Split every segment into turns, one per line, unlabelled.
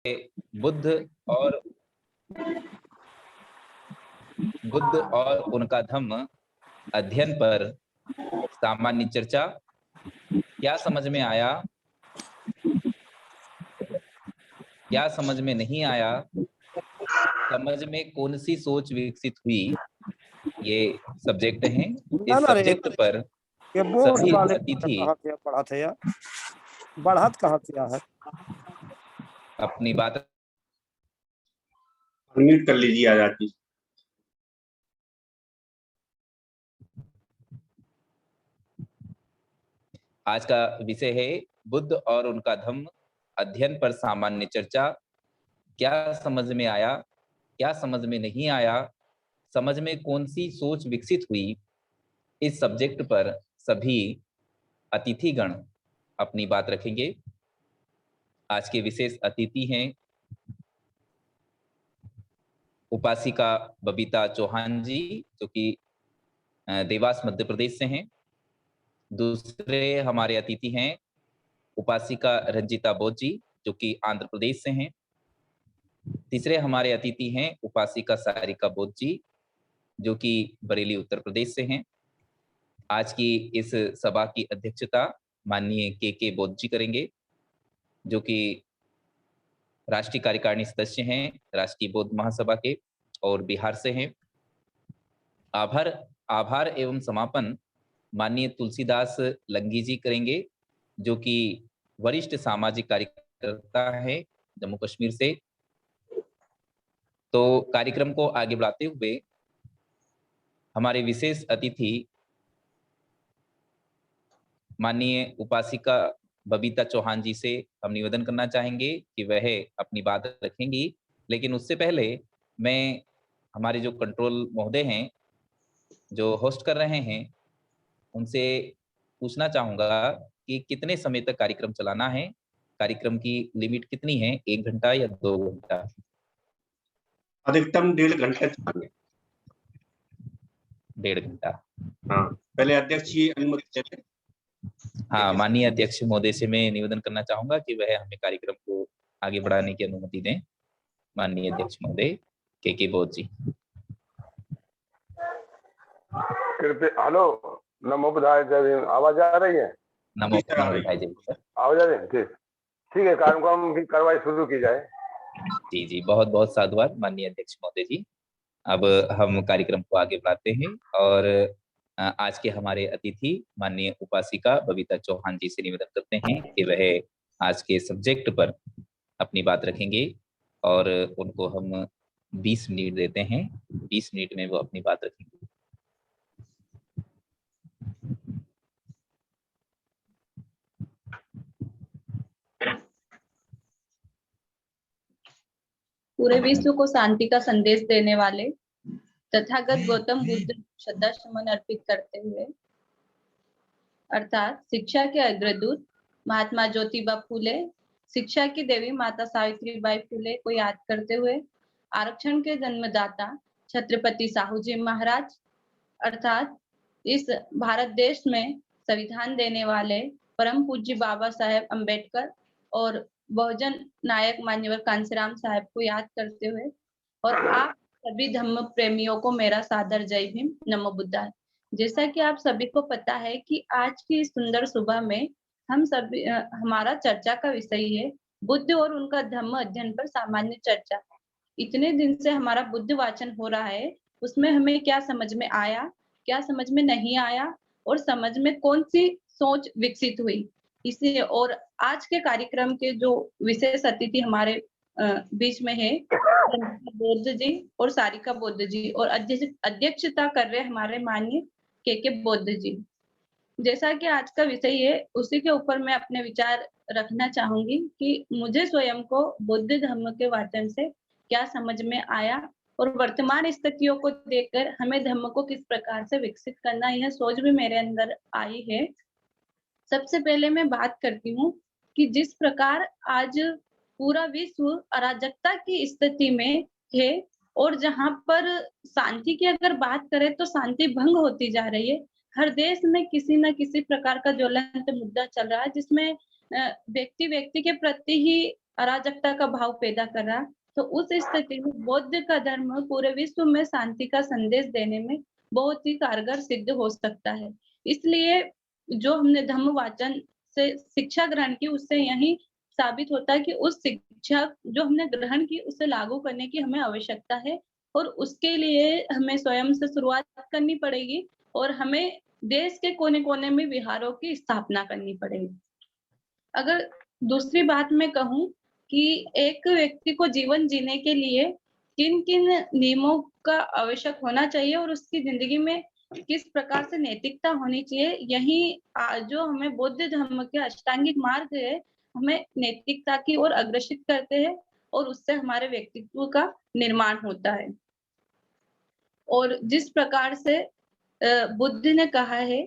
बुद्ध और बुद्ध और उनका धम्म अध्ययन पर सामान्य चर्चा। क्या समझ में आया, क्या समझ में नहीं आया, समझ में कौन सी सोच विकसित हुई, ये सब्जेक्ट हैं।
ना
इस
ना रे
सब्जेक्ट पर
ये बोर्ड
सभी
वाले
अतिथि
कहाँ से पढ़ा थे यार, बढ़त कहाँ से है।
अपनी बात
अनम्यूट कर लीजिए आजादी।
आज का विषय है बुद्ध और उनका धम्म अध्ययन पर सामान्य चर्चा। क्या समझ में आया, क्या समझ में नहीं आया, समझ में कौन सी सोच विकसित हुई। इस सब्जेक्ट पर सभी अतिथिगण अपनी बात रखेंगे। आज के विशेष अतिथि हैं उपासिका बबीता चौहान जी, जो कि देवास मध्य प्रदेश से हैं। दूसरे हमारे अतिथि हैं उपासिका रंजिता बोध जी, जो कि आंध्र प्रदेश से हैं। तीसरे हमारे अतिथि हैं उपासिका सारिका बोध जी, जो कि बरेली उत्तर प्रदेश से हैं। आज की इस सभा की अध्यक्षता माननीय के बोध जी करेंगे, जो कि राष्ट्रीय कार्यकारिणी सदस्य हैं राष्ट्रीय बौद्ध महासभा के और बिहार से हैं। आभार एवं समापन माननीय तुलसीदास लंगी जी करेंगे, जो कि वरिष्ठ सामाजिक कार्यकर्ता है जम्मू कश्मीर से। तो कार्यक्रम को आगे बढ़ाते हुए हमारे विशेष अतिथि माननीय उपासिका बबीता चौहान जी से हम निवेदन करना चाहेंगे कि वह अपनी बात रखेंगी। लेकिन उससे पहले मैं हमारे जो कंट्रोल महोदय हैं, जो होस्ट कर रहे हैं, उनसे पूछना चाहूंगा कि कितने समय तक कार्यक्रम चलाना है। कार्यक्रम की लिमिट कितनी है, 1 घंटा या 2 घंटा?
अधिकतम 1.5 घंटा चलेंगे।
1.5 घंटा।
हाँ, पहले अध्यक्ष जी अनुमति दें।
हाँ, माननीय अध्यक्ष महोदय से मैं निवेदन करना चाहूंगा कि वह हमें कार्यक्रम को आगे बढ़ाने की अनुमति दें। माननीय अध्यक्ष महोदय के बोध जी।
कृपया। हेलो, नमो बुद्धाय जय भीम। आवाज आ रही है?
नमो बुद्धाय जय भीम।
आवाज आ रही है? ठीक है, कार्यक्रम की कार्रवाई शुरू की जाए।
जी जी, बहुत बहुत साधुवाद माननीय अध्यक्ष महोदय जी। अब हम कार्यक्रम को आगे बढ़ाते हैं और आज के हमारे अतिथि माननीय उपासिका बबीता चौहान जी से निवेदन करते हैं कि वह आज के सब्जेक्ट पर अपनी बात रखेंगे और उनको हम 20 मिनट देते हैं। 20 मिनट में वो अपनी बात रखेंगे।
पूरे विश्व को शांति का संदेश देने वाले तथागत गौतम बुद्ध श्रद्धा सुमन अर्पित करते हुए, अर्थात शिक्षा के अग्रदूत महात्मा ज्योतिबा फूले, शिक्षा की देवी माता सावित्रीबाई फूले को याद करते हुए, आरक्षण के जन्मदाता छत्रपति साहू जी महाराज, अर्थात इस भारत देश में संविधान देने वाले परम पूज्य बाबा साहेब अम्बेडकर और बहुजन नायक मान्यवर कांसीराम साहब को याद करते हुए, और आप सभी धम्म प्रेमियों को मेरा सादर जय भीम, नमो बुद्धाय। जैसा कि आप सभी को पता है कि आज की सुंदर सुबह में हम सभी हमारा चर्चा का विषय है बुद्ध और उनका धम्म अध्ययन पर सामान्य चर्चा। इतने दिन से हमारा बुद्ध वाचन हो रहा है, उसमें हमें क्या समझ में आया, क्या समझ में नहीं आया, और समझ में कौन सी सोच विकसित हुई, इसलिए। और आज के कार्यक्रम के जो विशेष अतिथि हमारे बीच में है बौद्ध जी और सारिका बौद्ध जी, और अध्यक्षता कर रहे हमारे माननीय के बौद्ध जी। जैसा कि आज का विषय है, उसी के ऊपर मैं अपने विचार रखना चाहूंगी कि मुझे स्वयं को बौद्ध धर्म के वाचन से क्या समझ में आया और वर्तमान स्थितियों को देखकर हमें धर्म को किस प्रकार से विकसित करना, यह सोच भी मेरे अंदर आई है। सबसे पहले मैं बात करती हूँ कि जिस प्रकार आज पूरा विश्व अराजकता की स्थिति में है, और जहां पर शांति की अगर बात करें तो शांति भंग होती जा रही है। हर देश में किसी न किसी प्रकार का ज्वलंत मुद्दा चल रहा है, जिसमें व्यक्ति व्यक्ति के प्रति ही अराजकता का भाव पैदा कर रहा, तो उस स्थिति में बौद्ध का धर्म पूरे विश्व में शांति का संदेश देने में बहुत ही कारगर सिद्ध हो सकता है। इसलिए जो हमने धम्म वाचन से शिक्षा ग्रहण की, उससे यही साबित होता है कि उस शिक्षा जो हमने ग्रहण की उसे लागू करने की हमें आवश्यकता है, और उसके लिए हमें स्वयं से शुरुआत करनी पड़ेगी और हमें देश के कोने-कोने में विहारों की स्थापना करनी पड़ेगी। अगर दूसरी बात मैं कहूँ कि एक व्यक्ति को जीवन जीने के लिए किन-किन नियमों का आवश्यक होना चाहिए और उसकी ज़िंदगी में किस प्रकार से नैतिकता होनी चाहिए, यही जो हमें बौद्ध धर्म के अष्टांगिक मार्ग है, हमें नैतिकता की ओर अग्रसित करते हैं और उससे हमारे व्यक्तित्व का निर्माण होता है। और जिस प्रकार से बुद्ध ने कहा है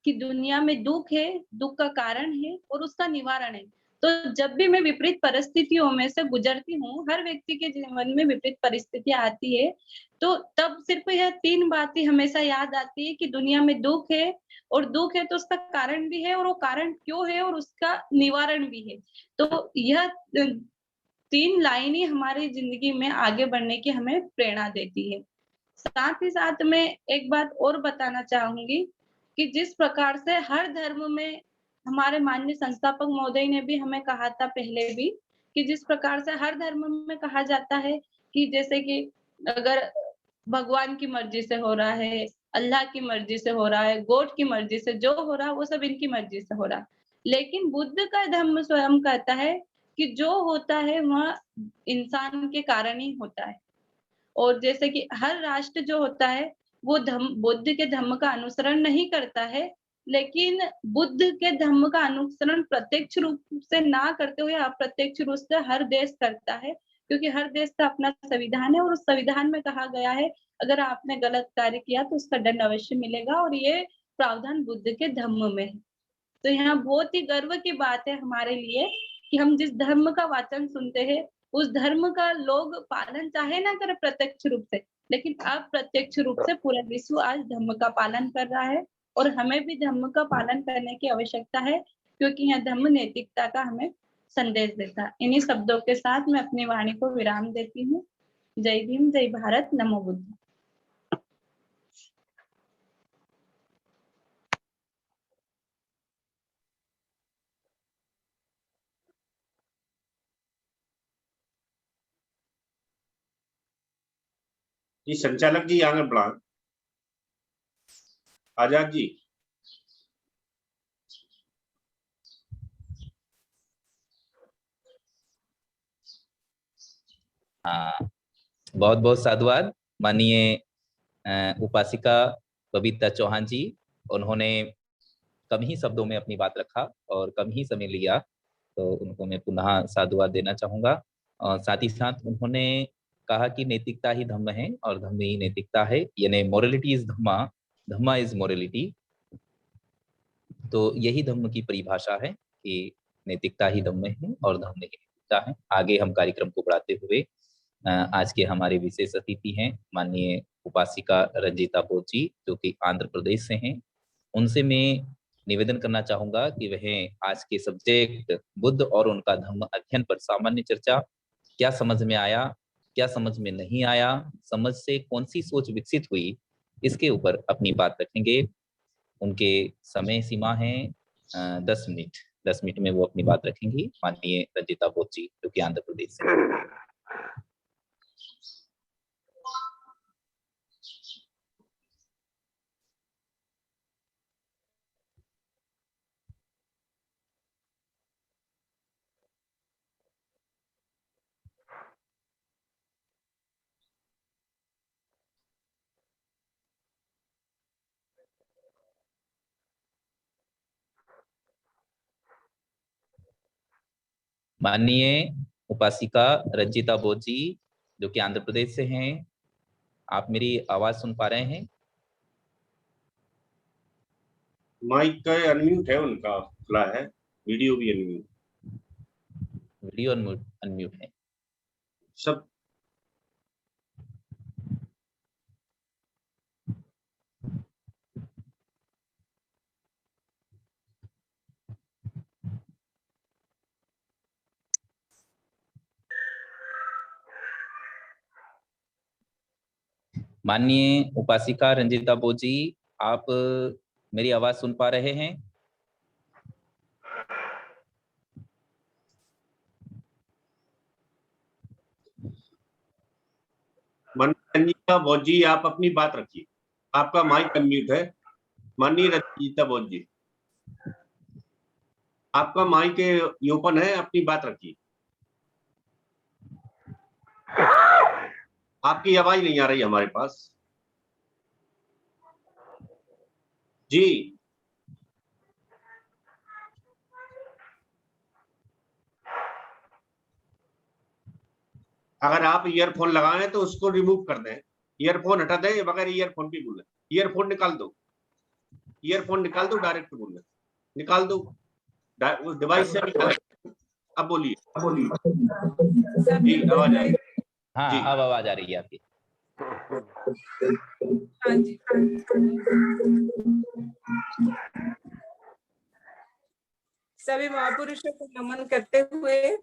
कि दुनिया में दुःख है, दुःख का कारण है और उसका निवारण है। तो जब भी मैं विपरीत परिस्थितियों में से गुजरती हूँ, हर व्यक्ति के जीवन में विपरीत परिस्थितियाँ आती है, तो तब सिर्फ़ यह 3 बातें हमेशा याद आती है कि दुनिया में दुःख है, और दुःख है तो उसका कारण भी है और वो कारण क्यों है और उसका निवारण भी है। तो यह 3 लाइन ही हमारी ज़िंदगी में आगे बढ़ने की हमें प्रेरणा देती है। साथ ही साथ मैं एक बात और बताना चाहूँगी कि जिस प्रकार से हर धर्म में हमारे माननीय संस्थापक महोदय ने भी हमें कहा था पहले भी, कि जिस प्रकार से हर धर्म में कहा जाता है कि जैसे कि अगर भगवान की मर्ज़ी से हो रहा है, अल्लाह की मर्ज़ी से हो रहा है, गॉड की मर्ज़ी से जो हो रहा है वो सब इनकी मर्ज़ी से हो रहा है। लेकिन बुद्ध का धर्म स्वयं कहता है कि जो होता है वह इंसान के कारण ही होता है। और जैसे कि हर राष्ट्र जो होता है, वो बुद्ध के धम्म का अनुसरण नहीं करता है, लेकिन बुद्ध के धम्म का अनुसरण प्रत्यक्ष रूप से ना करते हुए अप्रत्यक्ष रूप से हर देश करता है, क्योंकि हर देश का अपना संविधान है और उस संविधान में कहा गया है, अगर आपने गलत कार्य किया तो उसका दंड अवश्य मिलेगा, और ये प्रावधान बुद्ध के धम्म में है। तो यहाँ बहुत ही गर्व की बात है हमारे लिए कि हम जिस धर्म का वाचन सुनते हैं, उस धर्म का लोग पालन चाहे ना करें प्रत्यक्ष रूप से, लेकिन अप्रत्यक्ष रूप से पूरा विश्व आज धर्म का पालन कर रहा है, और हमें भी धर्म का पालन करने की आवश्यकता है, क्योंकि यह धर्म नैतिकता का हमें संदेश देता है। इन्हीं शब्दों के साथ मैं अपनी वाणी को विराम देती हूँ। जय भीम, जय भारत, नमो बुद्ध।
जी संचालक जी आगे बढ़ा। आजाद जी।
हाँ, बहुत बहुत साधुवाद माननीय उपासिका बबीता चौहान जी। उन्होंने कम ही शब्दों में अपनी बात रखा और कम ही समय लिया, तो उनको मैं पुनः साधुवाद देना चाहूँगा। और साथ ही साथ उन्होंने कहा कि नैतिकता ही धम्म है और धम्म ही नैतिकता है, यानी morality is Dhamma, Dhamma is morality. तो यही धम्म की परिभाषा है कि नैतिकता ही धम्म है और धम्म ही नैतिकता है। आगे हम कार्यक्रम को बढ़ाते हुए आज के हमारे विशेष अतिथि हैं माननीय उपासिका रंजीता बोध जी, जो कि आंध्र प्रदेश से हैं। उनसे मैं निवेदन करना चाहूँगा कि वह आज के सब्जेक्ट बुद्ध और उनका धम्म अध्ययन पर सामान्य चर्चा, क्या समझ में आया, क्या समझ में नहीं आया, समझ से कौन-सी सोच विकसित हुई, इसके ऊपर अपनी बात रखेंगे। उनके समय सीमा है 10 मिनट। 10 मिनट में वो अपनी बात रखेंगी, माननीय रंजीता बोध जी, जो कि आंध्र प्रदेश से हैं। माननीय उपासिका रंजीता बोध जी, जो कि आंध्र प्रदेश से हैं, आप मेरी आवाज सुन पा रहे हैं?
माइक का अनम्यूट है, उनका खुला है, वीडियो भी अनम्यूट।
वीडियो अनम्यूट है।
सब
माननीय उपासिका रंजिता बोजी, आप मेरी आवाज सुन पा रहे हैं?
माननीय रंजीता बोस जी, आप अपनी बात रखिए, आपका माइक अनम्यूट है। माननीय रंजीता बोस जी, आपका माइक ओपन है, अपनी बात रखिए। आपकी आवाज नहीं आ रही हमारे पास जी। अगर आप ईयरफोन लगाए तो उसको रिमूव कर दें, ईयरफोन हटा दें, बगैर ईयरफोन के बोले। ईयरफोन निकाल दो, ईयरफोन निकाल दो, डायरेक्ट बोले, निकाल दो, उस डिवाइस से निकाल। अब बोलिए जी, आवाज आ रही है।
हाँ,
जी।
अब आवाज आ रही है आपकी।
हाँ जी। सभी महापुरुषों को नमन करते हुए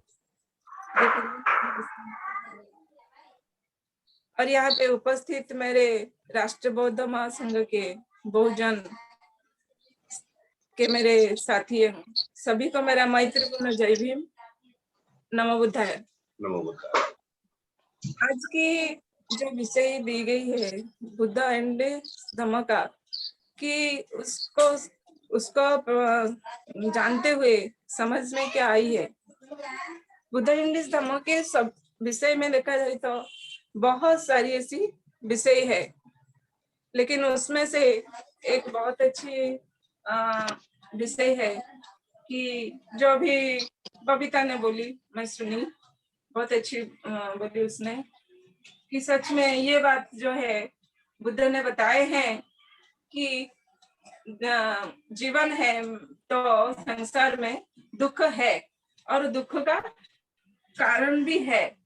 और यहाँ पे उपस्थित मेरे राष्ट्र बौद्ध महासंघ के बहुजन के मेरे साथी सभी को मेरा मैत्रीपूर्ण जय भीम, नमो बुद्धाय।
नमो बुद्धाय।
आज की जो विषय दी गई है बुद्ध एंड धम्म का, कि उसको जानते हुए समझ में क्या आई है। बुद्ध एंड धम्म के सब विषय में देखा जाए तो बहुत सारी ऐसी विषय है, लेकिन उसमें से एक बहुत अच्छी विषय है कि जो भी बबीता ने बोली, मैं सुनी, बहुत अच्छी बोली उसने, कि सच में ये बात जो है बुद्ध ने बताए हैं कि जीवन है तो संसार में दुख है और दुख का कारण भी है,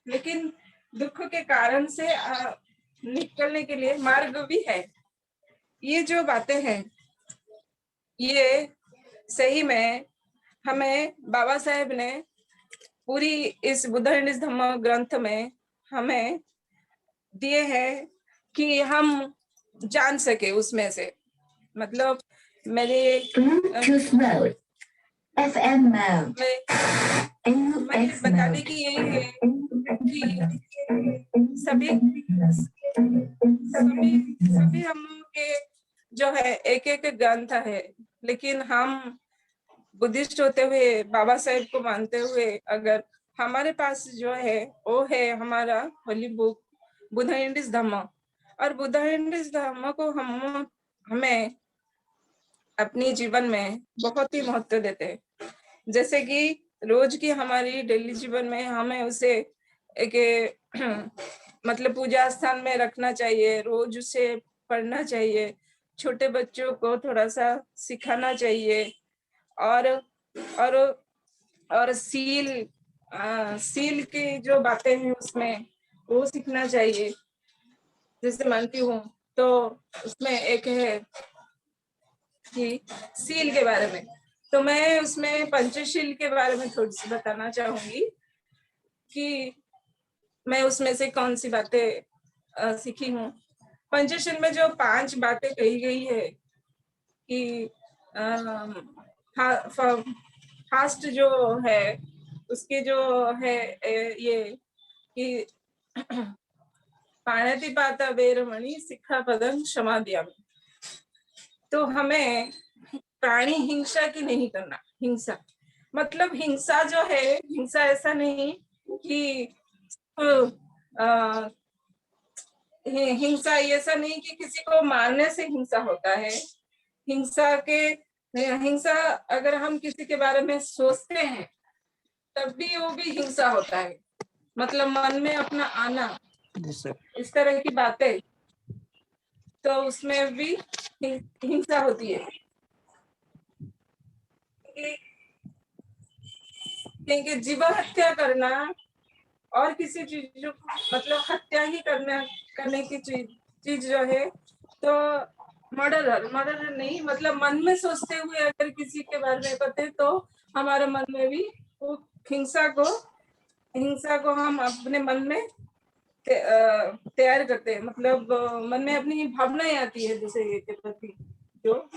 लेकिन दुख के कारण से निकलने के लिए मार्ग भी है। ये जो बातें हैं ये सही में हमें बाबा साहेब ने पूरी इस बुद्ध एंड धम्म ग्रंथ में हमें दिए हैं कि हम जान सके उसमें से। मतलब मेरे FM बताने की यही है कि सभी हम के जो है एक एक ग्रंथ है, लेकिन हम बुद्धिस्ट होते हुए बाबा साहेब को मानते हुए अगर हमारे पास जो है वो है हमारा होली बुक बुद्ध एंड धम्म, और बुद्ध एंड धम्म को हमें अपने जीवन में बहुत ही महत्व देते हैं। जैसे कि रोज की हमारी डेली जीवन में हमें उसे एक मतलब पूजा स्थान में रखना चाहिए, रोज उसे पढ़ना चाहिए, छोटे बच्चों को थोड़ा सा सिखाना चाहिए, और सील की जो बातें हैं उसमें वो सीखना चाहिए। जैसे मानती हूँ तो उसमें एक है कि सील के बारे में, तो मैं उसमें पंचशील के बारे में थोड़ी सी बताना चाहूंगी कि मैं उसमें से कौन सी बातें सीखी हूँ। पंचशील में जो 5 बातें कही गई है कि फास्ट जो है उसके जो है ये कि पाणितिपात वेरमणि सिक्खापदं क्षमादयामि। तो हमें प्राणी हिंसा की नहीं करना। हिंसा मतलब हिंसा जो है, हिंसा ऐसा नहीं कि हिंसा ऐसा नहीं कि किसी को मारने से हिंसा होता है। हिंसा अगर हम किसी के बारे में सोचते हैं तब भी वो भी हिंसा होता है, मतलब मन में अपना आना, इस तरह की बातें, तो उसमें भी हिंसा होती है। क्योंकि जीव हत्या करना और किसी चीज मतलब हत्या ही करने की चीज जो है, तो मर्डर नहीं, मतलब मन में सोचते हुए अगर किसी के बारे में करते तो हमारे मन में भी वो हिंसा को हम अपने मन में तैयार करते हैं, मतलब मन में अपनी भावनाएं आती है दूसरे के प्रति, जो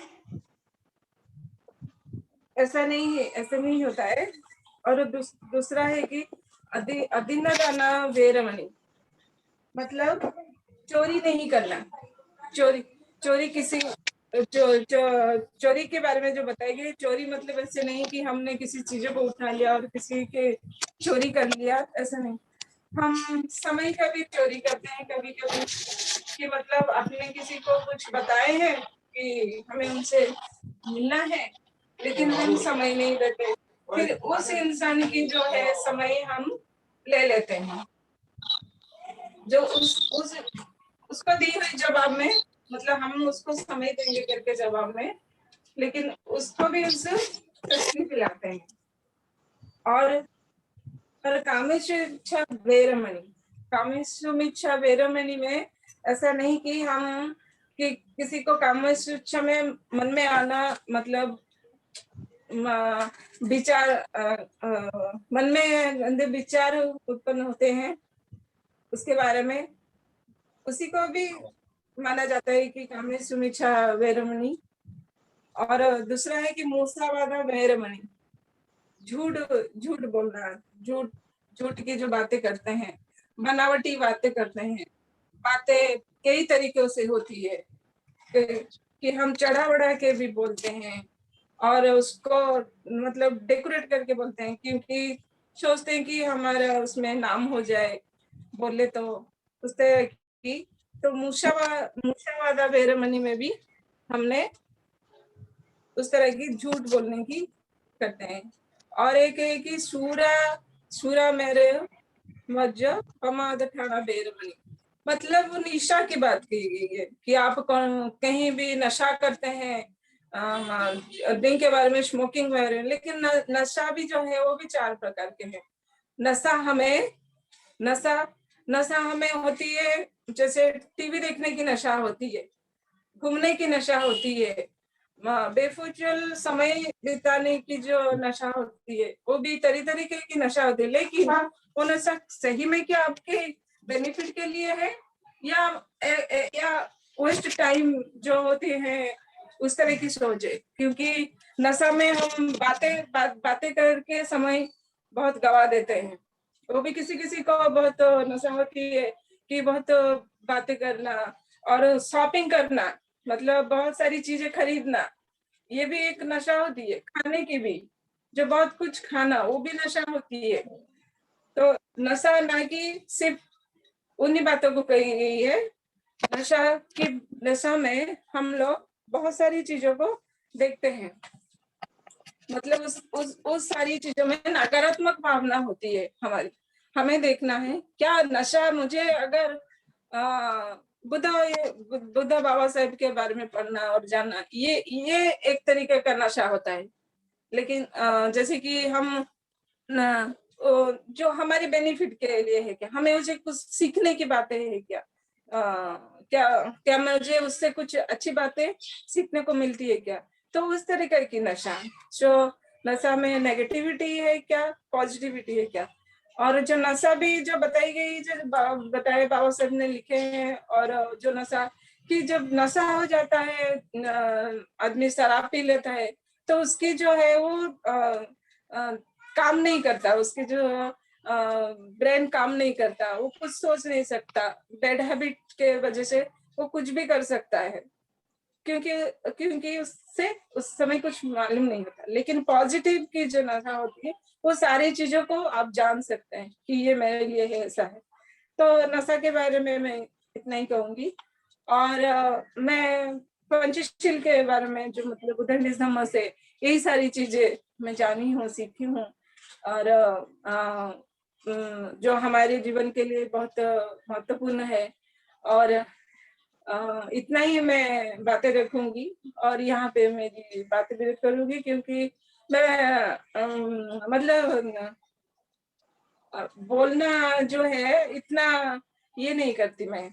ऐसा नहीं होता है। और दूसरा है कि अदिन्नदाना वेरमणि, मतलब चोरी नहीं करना। चोरी किसी चोरी के बारे में जो बताया गया, चोरी मतलब ऐसे नहीं कि हमने किसी चीजों को उठा लिया और किसी के चोरी कर लिया, ऐसा नहीं। हम समय का भी चोरी करते हैं कभी कभी, कि मतलब आपने किसी को कुछ बताए हैं कि हमें उनसे मिलना है, लेकिन हम समय नहीं देते, फिर उस इंसान की जो है समय हम ले लेते हैं, जो उसको दी हुई जवाब में, मतलब हम उसको समय देंगे करके जवाब में, लेकिन उसको भी उससे तस्वीर पिलाते हैं। और कामेशुमिच्छा वेरमणि में ऐसा नहीं कि हम कि किसी को कामेशुमिच्छा में मन में आना, मतलब विचार मन में गंदे विचार उत्पन्न होते हैं, उसके बारे में उसी को भी माना जाता है कि कामेशुमिच्छा वेरमणि। और दूसरा है कि मूसावादा वेरमणि, झूठ बोलना, झूठ की जो बातें करते हैं, बनावटी बातें करते हैं, बातें कई तरीकों से होती है कि हम चढ़ा बढ़ा के भी बोलते हैं और उसको मतलब डेकोरेट करके बोलते हैं, क्योंकि सोचते हैं कि हमारा उसमें नाम हो जाए बोले तो उस तरह की। तो मूसावादा वेरमणि में भी हमने उस तरह की झूठ बोलने की करते हैं। और एक है कि सूरा मेरे मज्जा पमाद ठाणा बेरमणि, मतलब वो निशा की बात की गई है कि आप कहीं भी नशा करते हैं, ड्रिंक के बारे में, स्मोकिंग के बारे में, लेकिन नशा भी जो है वो भी 4 प्रकार के हैं। नशा हमें होती है, जैसे टीवी देखने की नशा होती है, घूमने की नशा होती है, बेफुजूल समय बिताने की जो नशा होती है, वो भी तरीके की नशा होती है। लेकिन वो नशा सही में क्या आपके बेनिफिट के लिए है या वेस्ट टाइम जो होते हैं उस तरह की सोच है, क्योंकि नशा में हम बातें करके समय बहुत गवा देते हैं। वो भी किसी को बहुत नशा होती है कि बहुत बातें करना और शॉपिंग करना, मतलब बहुत सारी चीजें खरीदना, ये भी एक नशा होती है। खाने की भी, जो बहुत कुछ खाना, वो भी नशा होती है। तो नशा ना कि सिर्फ उन्हीं बातों को कही गई है, नशा में हम लोग बहुत सारी चीजों को देखते हैं, मतलब उस सारी चीजों में नकारात्मक भावना होती है हमारी। हमें देखना है क्या नशा, मुझे अगर बुद्ध बाबा साहब के बारे में पढ़ना और जानना, ये एक तरीके का नशा होता है। लेकिन जैसे कि हम जो हमारे बेनिफिट के लिए है क्या, हमें मुझे कुछ सीखने की बातें है क्या, क्या मुझे उससे कुछ अच्छी बातें सीखने को मिलती है क्या, तो उस तरीके की नशा। जो नशा में नेगेटिविटी है क्या, पॉजिटिविटी है क्या। और जो नशा भी जो बताई गई, जो बताए बाबा साहब ने लिखे हैं, और जो नशा कि जब नशा हो जाता है, आदमी शराब पी लेता है, तो उसकी जो है वो काम नहीं करता, उसकी जो ब्रेन काम नहीं करता, वो कुछ सोच नहीं सकता, बैड हैबिट के वजह से वो कुछ भी कर सकता है, क्योंकि उससे उस समय कुछ मालूम नहीं होता। लेकिन पॉजिटिव की जो नशा होती है, वो सारी चीजों को आप जान सकते हैं कि ये मेरे लिए है, ऐसा है। तो नशा के बारे में मैं इतना ही कहूंगी। और मैं पंचशील के बारे में, जो मतलब बुद्धिज्म से यही सारी चीजें मैं जानी हूँ, सीखी हूँ, और जो हमारे जीवन के लिए बहुत महत्वपूर्ण है। और इतना ही मैं बातें रखूंगी और यहाँ पे मेरी बातें भी करूंगी, क्योंकि मैं मतलब बोलना जो है इतना ये नहीं करती मैं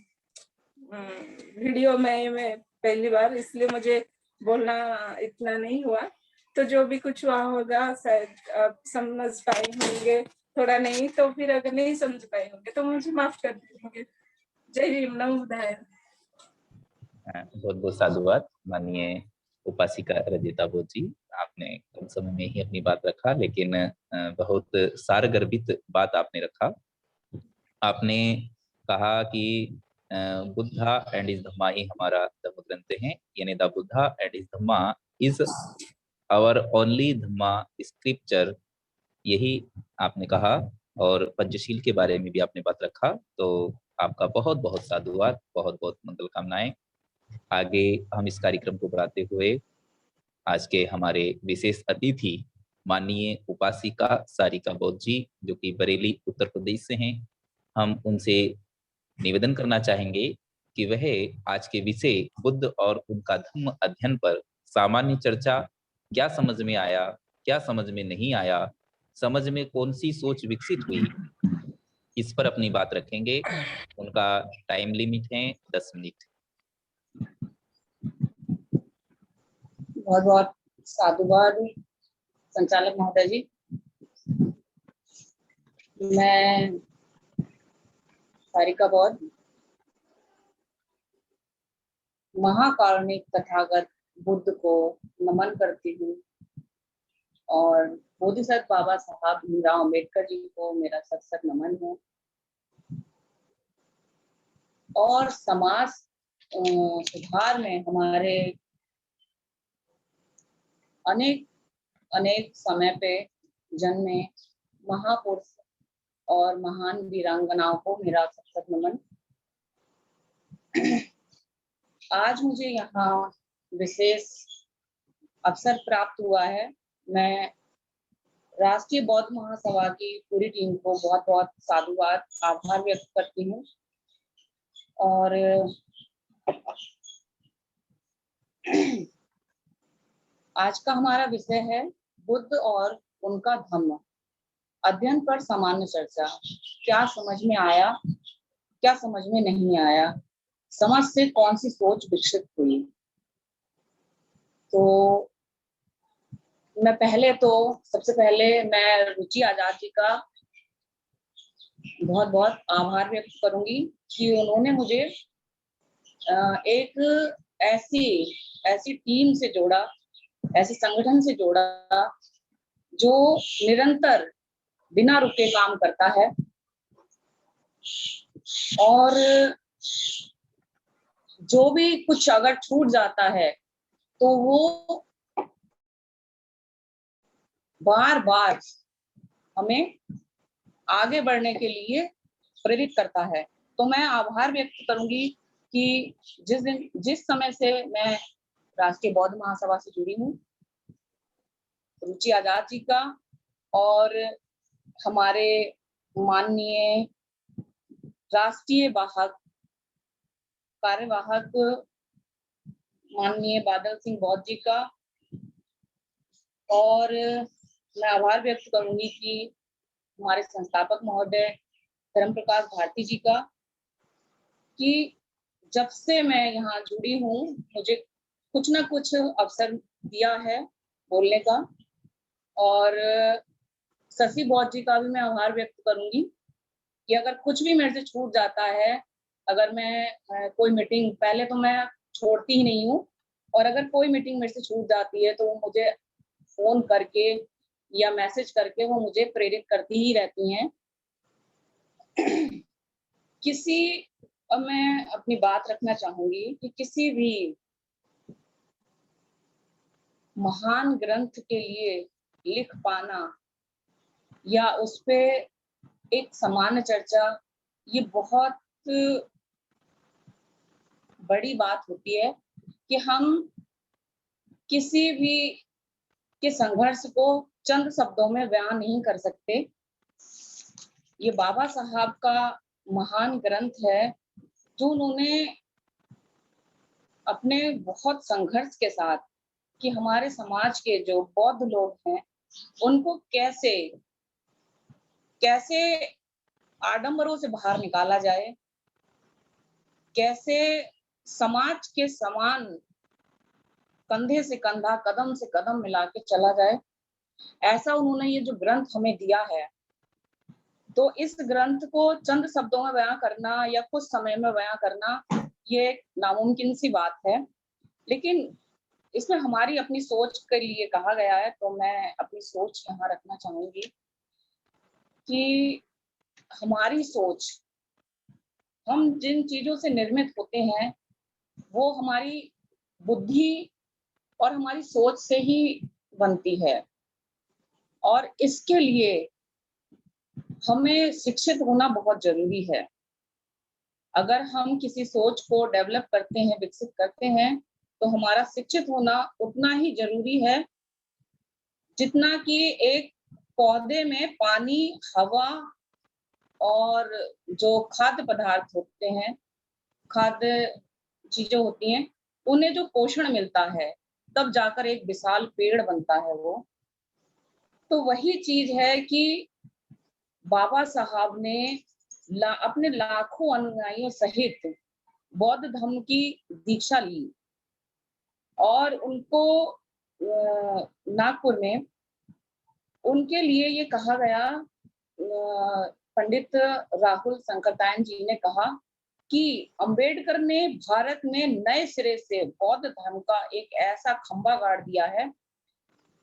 वीडियो में, मैं पहली बार, इसलिए मुझे बोलना इतना नहीं हुआ। तो जो भी कुछ हुआ होगा शायद आप समझ पाए होंगे, थोड़ा नहीं, तो फिर अगर नहीं समझ पाए होंगे तो मुझे माफ कर दीजिए। जय भीम, नमो बुद्धाय।
बहुत बहुत साधुवाद माननीय उपासिका रजिता बोध जी, आपने कम समय में ही अपनी बात रखा, लेकिन बहुत सारगर्भित बात आपने रखा। आपने कहा कि बुद्धा एंड इज धम्मा ही हमारा धर्म ग्रंथ है, यानी the Buddha and is Dhamma is our only Dhamma scripture, यही आपने कहा। और पंचशील के बारे में भी आपने बात रखा, तो आपका बहुत बहुत साधुवाद, बहुत बहुत मंगल कामनाएं। आगे हम इस कार्यक्रम को बढ़ाते हुए आज के हमारे विशेष अतिथि माननीय उपासिका सारिका बौद्ध जी, जो कि बरेली उत्तर प्रदेश से हैं, हम उनसे निवेदन करना चाहेंगे कि वह आज के विषय बुद्ध और उनका धम्म अध्ययन पर सामान्य चर्चा, क्या समझ में आया, क्या समझ में नहीं आया, समझ में कौन सी सोच विकसित हुई, इस पर अपनी बात रखेंगे। उनका टाइम लिमिट है 10 मिनट।
बहुत बहुत साधुवाद संचालक महोदय जी। मैं सारिका बौद्ध महाकारुणिक तथागत बुद्ध को नमन करती हूँ और बोधिसत्व बाबा साहब भीमराव अम्बेडकर जी को मेरा सत सत नमन है। और समाज सुधार में हमारे अनेक अनेक समय पे जन्मे महापुरुष और महान वीरांगनाओं को मेरा सत सत नमन। आज मुझे यहाँ विशेष अवसर प्राप्त हुआ है। मैं राष्ट्रीय बौद्ध महासभा की पूरी टीम को बहुत बहुत साधुवाद, आभार व्यक्त करती हूँ। और आज का हमारा विषय है बुद्ध और उनका धम्म अध्ययन पर सामान्य चर्चा। क्या समझ में आया, क्या समझ में नहीं आया, समझ से कौन सी सोच विकसित हुई। तो सबसे पहले मैं रुचि आजाद जी का बहुत बहुत आभार व्यक्त करूंगी कि उन्होंने मुझे एक ऐसी टीम से जोड़ा, ऐसे संगठन से जोड़ा जो निरंतर बिना रुके काम करता है और जो भी कुछ अगर छूट जाता है तो वो बार बार हमें आगे बढ़ने के लिए प्रेरित करता है। तो मैं आभार व्यक्त करूंगी कि जिस समय से मैं राष्ट्रीय बौद्ध महासभा से जुड़ी हूँ, रुचि आजाद जी का और हमारे माननीय राष्ट्रीय कार्यवाहक माननीय बादल सिंह बौद्ध जी का, और मैं आभार व्यक्त करूंगी कि हमारे संस्थापक महोदय धर्म प्रकाश भारती जी का, कि जब से मैं यहाँ जुड़ी हूँ मुझे कुछ ना कुछ अवसर दिया है बोलने का। और शशि बौद्ध जी का भी मैं आभार व्यक्त करूंगी कि अगर कुछ भी मेरे से छूट जाता है, अगर मैं कोई मीटिंग, पहले तो मैं छोड़ती ही नहीं हूँ, और अगर कोई मीटिंग मेरे से छूट जाती है तो वो मुझे फोन करके या मैसेज करके वो मुझे प्रेरित करती ही रहती हैं। अब मैं अपनी बात रखना चाहूंगी कि किसी भी महान ग्रंथ के लिए लिख पाना या उस पे एक सामान्य चर्चा, ये बहुत बड़ी बात होती है कि हम किसी भी के संघर्ष को चंद शब्दों में बयान नहीं कर सकते। ये बाबा साहब का महान ग्रंथ है जो उन्होंने अपने बहुत संघर्ष के साथ कि हमारे समाज के जो बौद्ध लोग हैं उनको कैसे आडंबरों से बाहर निकाला जाए, कैसे समाज के समान कंधे से कंधा, कदम से कदम मिला के चला जाए। ऐसा उन्होंने ये जो ग्रंथ हमें दिया है, तो इस ग्रंथ को चंद शब्दों में बयां करना या कुछ समय में बयां करना ये नामुमकिन सी बात है, लेकिन इसमें हमारी अपनी सोच के लिए कहा गया है, तो मैं अपनी सोच यहाँ रखना चाहूंगी कि हमारी सोच, हम जिन चीजों से निर्मित होते हैं वो हमारी बुद्धि और हमारी सोच से ही बनती है, और इसके लिए हमें शिक्षित होना बहुत जरूरी है। अगर हम किसी सोच को डेवलप करते हैं, विकसित करते हैं, तो हमारा शिक्षित होना उतना ही जरूरी है जितना कि एक पौधे में पानी, हवा और जो खाद्य पदार्थ होते हैं, खाद्य चीजें होती हैं, उन्हें जो पोषण मिलता है तब जाकर एक विशाल पेड़ बनता है वो। तो वही चीज है कि बाबा साहब ने अपने लाखों अनुयायियों सहित बौद्ध धर्म की दीक्षा ली, और उनको नागपुर में उनके लिए ये कहा गया, पंडित राहुल संकरतायन जी ने कहा कि अंबेडकर ने भारत में नए सिरे से बौद्ध धर्म का एक ऐसा खंभा गाड़ दिया है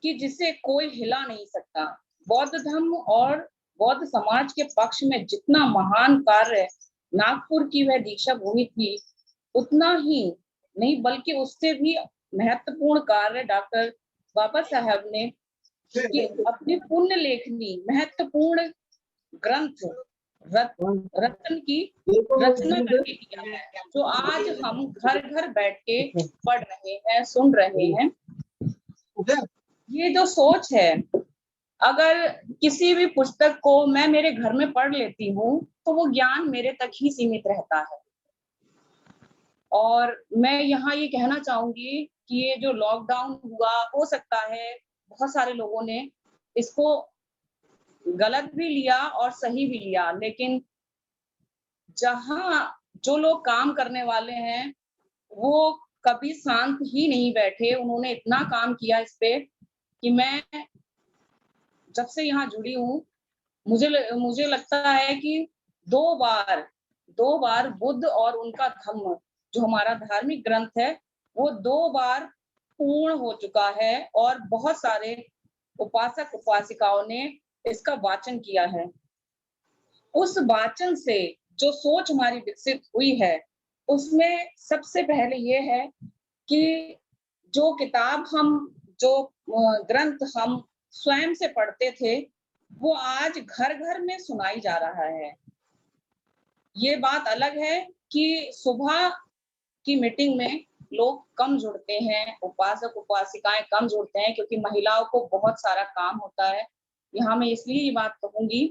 कि जिसे कोई हिला नहीं सकता। बौद्ध धर्म और बौद्ध समाज के पक्ष में जितना महान कार्य नागपुर की वह दीक्षा भूमि थी, उतना ही नहीं बल्कि उससे भी महत्वपूर्ण कार्य डॉक्टर बाबा साहब ने कि अपनी पुण्य लेखनी महत्वपूर्ण ग्रंथ रत्न की रचना करके किया है, जो आज हम घर घर बैठ के पढ़ रहे हैं, सुन रहे हैं। ये जो सोच है, अगर किसी भी पुस्तक को मैं मेरे घर में पढ़ लेती हूँ तो वो ज्ञान मेरे तक ही सीमित रहता है। और मैं यहाँ ये कहना चाहूंगी कि ये जो लॉकडाउन हुआ, हो सकता है बहुत सारे लोगों ने इसको गलत भी लिया और सही भी लिया, लेकिन जहाँ जो लोग काम करने वाले हैं वो कभी शांत ही नहीं बैठे। उन्होंने इतना काम किया इस पे कि मैं जब से यहाँ जुड़ी हूँ, मुझे लगता है कि दो बार बुद्ध और उनका धम्म, जो हमारा धार्मिक ग्रंथ है, वो 2 बार पूर्ण हो चुका है, और बहुत सारे उपासक उपासिकाओं ने इसका वाचन किया है। उस वाचन से जो सोच हमारी विकसित हुई है, उसमें सबसे पहले ये है कि जो किताब जो ग्रंथ हम स्वयं से पढ़ते थे, वो आज घर घर में सुनाई जा रहा है। ये बात अलग है कि सुबह की मीटिंग में लोग कम जुड़ते हैं, उपासक उपासिकाएं कम जुड़ते हैं, क्योंकि महिलाओं को बहुत सारा काम होता है। यहाँ मैं इसलिए ये बात कहूंगी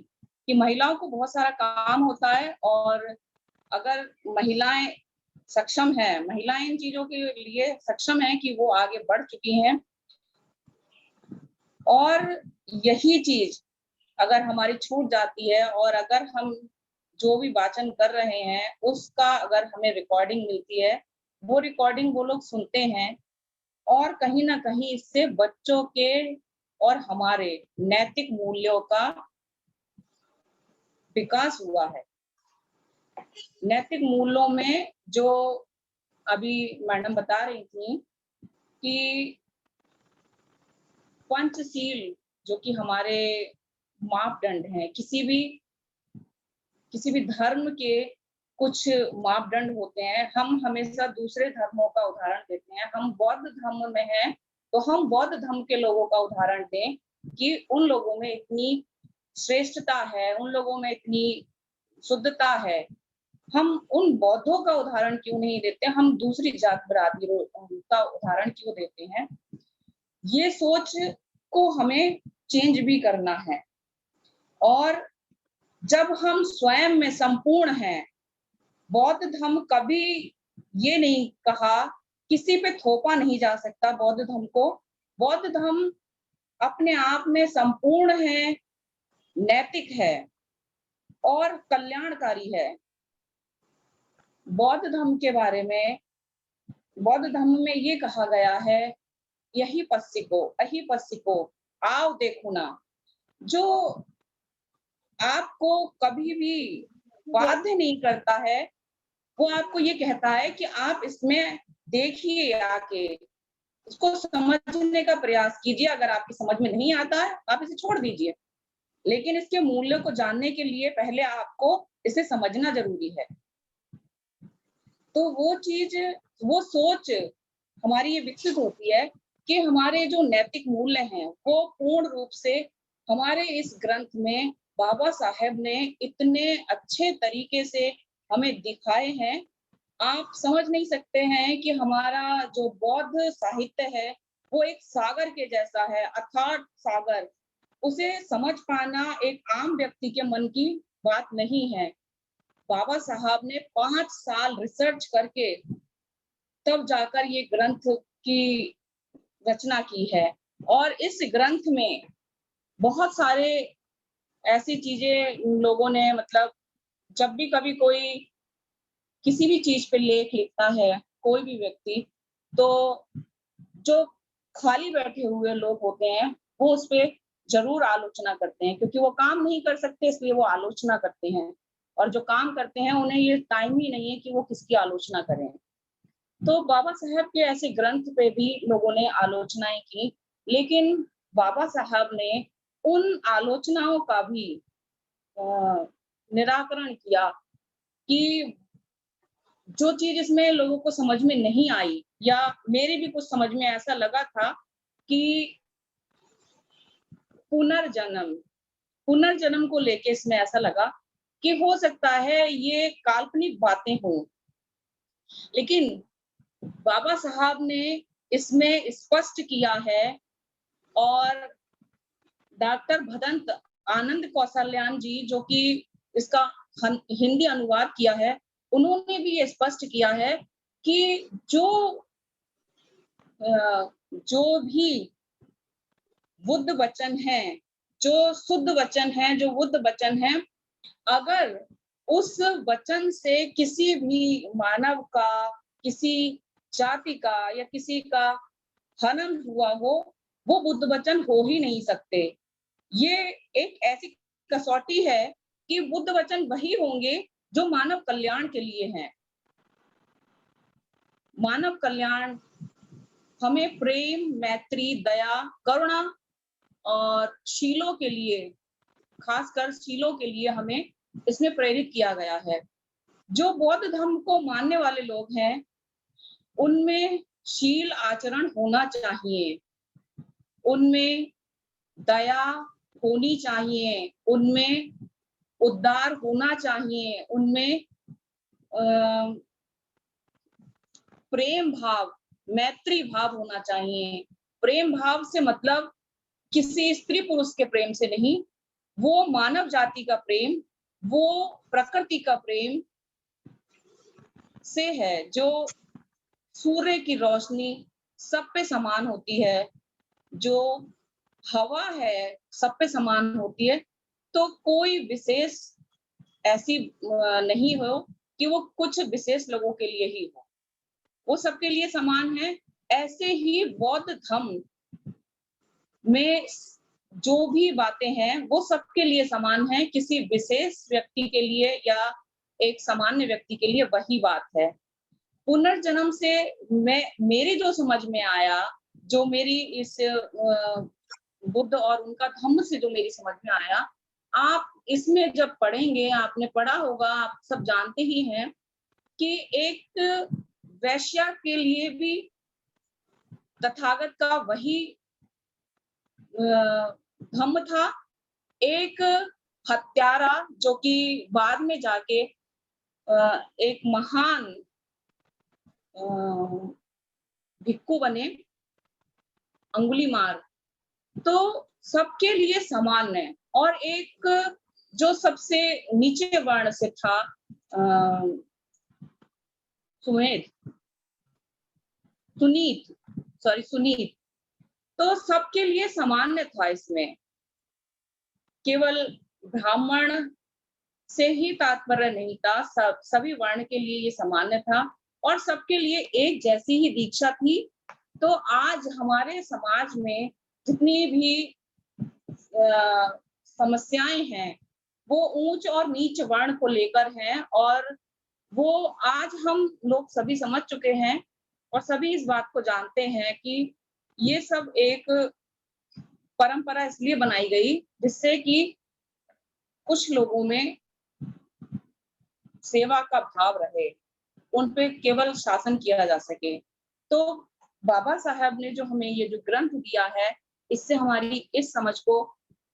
कि महिलाओं को बहुत सारा काम होता है, और अगर महिलाएं सक्षम हैं, महिलाएं इन चीजों के लिए सक्षम हैं कि वो आगे बढ़ चुकी हैं, और यही चीज अगर हमारी छूट जाती है, और अगर हम जो भी वाचन कर रहे हैं उसका अगर हमें रिकॉर्डिंग मिलती है, वो रिकॉर्डिंग वो लोग सुनते हैं, और कहीं ना कहीं इससे बच्चों के और हमारे नैतिक मूल्यों का विकास हुआ है। नैतिक मूल्यों में जो अभी मैडम बता रही थी कि पंचशील, जो कि हमारे मापदंड हैं, किसी भी धर्म के कुछ मापदंड होते हैं। हम हमेशा दूसरे धर्मों का उदाहरण देते हैं। हम बौद्ध धर्म में हैं तो हम बौद्ध धर्म के लोगों का उदाहरण दें कि उन लोगों में इतनी श्रेष्ठता है, उन लोगों में इतनी शुद्धता है। हम उन बौद्धों का उदाहरण क्यों नहीं देते, हम दूसरी जात बिरादरी का उदाहरण क्यों देते हैं? ये सोच को हमें चेंज भी करना है। और जब हम स्वयं में संपूर्ण हैं, बौद्ध धर्म कभी ये नहीं कहा, किसी पे थोपा नहीं जा सकता बौद्ध धर्म को। बौद्ध धर्म अपने आप में संपूर्ण है, नैतिक है और कल्याणकारी है। बौद्ध धर्म के बारे में बौद्ध धर्म में ये कहा गया है, यही पस्सिको, आओ देखो ना। जो आपको कभी भी बाध्य नहीं करता है, वो आपको ये कहता है कि आप इसमें देखिए, आके उसको समझने का प्रयास कीजिए। अगर आपकी समझ में नहीं आता है, आप इसे छोड़ दीजिए, लेकिन इसके मूल्य को जानने के लिए पहले आपको इसे समझना जरूरी है। तो वो सोच हमारी ये विकसित होती है कि हमारे जो नैतिक मूल्य हैं वो पूर्ण रूप से हमारे इस ग्रंथ में बाबा साहेब ने इतने अच्छे तरीके से हमें दिखाए हैं। आप समझ नहीं सकते हैं कि हमारा जो बौद्ध साहित्य है वो एक सागर के जैसा है, अथाह सागर। उसे समझ पाना एक आम व्यक्ति के मन की बात नहीं है। बाबा साहब ने 5 साल रिसर्च करके तब जाकर ये ग्रंथ की रचना की है। और इस ग्रंथ में बहुत सारे ऐसी चीजें लोगों ने, मतलब जब भी कभी कोई किसी भी चीज पे लेख लिखता है कोई भी व्यक्ति, तो जो खाली बैठे हुए लोग होते हैं वो उस पे जरूर आलोचना करते हैं, क्योंकि वो काम नहीं कर सकते इसलिए वो आलोचना करते हैं, और जो काम करते हैं उन्हें ये टाइम ही नहीं है कि वो किसकी आलोचना करें। तो बाबा साहब के ऐसे ग्रंथ पे भी लोगों ने आलोचनाएं की, लेकिन बाबा साहब ने उन आलोचनाओं का भी निराकरण किया कि जो चीज इसमें लोगों को समझ में नहीं आई, या मेरे भी कुछ समझ में ऐसा लगा था कि पुनर्जन्म को लेके इसमें ऐसा लगा कि हो सकता है ये काल्पनिक बातें हों, लेकिन बाबा साहब ने इसमें स्पष्ट किया है। और डॉक्टर भदंत आनंद कौशल्यान जी, जो कि इसका हिंदी अनुवाद किया है, उन्होंने भी ये स्पष्ट किया है कि जो भी बुद्ध वचन है, जो शुद्ध वचन है, जो बुद्ध वचन है, अगर उस वचन से किसी भी मानव का, किसी जाति का या किसी का हनन हुआ हो, वो बुद्ध वचन हो ही नहीं सकते। ये एक ऐसी कसौटी है कि बुद्ध वचन वही होंगे जो मानव कल्याण के लिए हैं। मानव कल्याण हमें प्रेम, मैत्री, दया, करुणा और शीलों के लिए, खासकर शीलों के लिए हमें इसमें प्रेरित किया गया है। जो बौद्ध धर्म को मानने वाले लोग हैं उनमें शील आचरण होना चाहिए, उनमें दया होनी चाहिए, उनमें उद्धार होना चाहिए, उनमें प्रेम भाव, मैत्री भाव होना चाहिए। प्रेम भाव से मतलब किसी स्त्री पुरुष के प्रेम से नहीं, वो मानव जाति का प्रेम, वो प्रकृति का प्रेम से है। जो सूर्य की रोशनी सब पे समान होती है, जो हवा है सब पे समान होती है, तो कोई विशेष ऐसी नहीं हो कि वो कुछ विशेष लोगों के लिए ही हो, वो सबके लिए समान है। ऐसे ही बौद्ध धर्म में जो भी बातें हैं वो सबके लिए समान है, किसी विशेष व्यक्ति के लिए या एक सामान्य व्यक्ति के लिए वही बात है। पुनर्जन्म से मेरी जो समझ में आया, जो मेरी इस बुद्ध और उनका धम्म से जो मेरी समझ में आया, आप इसमें जब पढ़ेंगे, आपने पढ़ा होगा, आप सब जानते ही हैं कि एक वैश्या के लिए भी तथागत का वही धम्म था। एक हत्यारा जो कि बाद में जाके एक महान भिक्खु बने, अंगुलीमाल, तो सबके लिए समान है। और एक जो सबसे नीचे वर्ण से था, सुनीत, तो सबके लिए सामान्य था। इसमें केवल ब्राह्मण से ही तात्पर्य नहीं था, सभी वर्ण के लिए ये सामान्य था और सबके लिए एक जैसी ही दीक्षा थी। तो आज हमारे समाज में जितनी भी समस्याएं हैं, वो ऊंच और नीच वर्ण को लेकर हैं, और वो आज हम लोग सभी समझ चुके हैं और सभी इस बात को जानते हैं कि ये सब एक परंपरा इसलिए बनाई गई जिससे कि कुछ लोगों में सेवा का भाव रहे, उन पे केवल शासन किया जा सके। तो बाबा साहब ने जो हमें ये जो ग्रंथ दिया है, इससे हमारी इस समझ को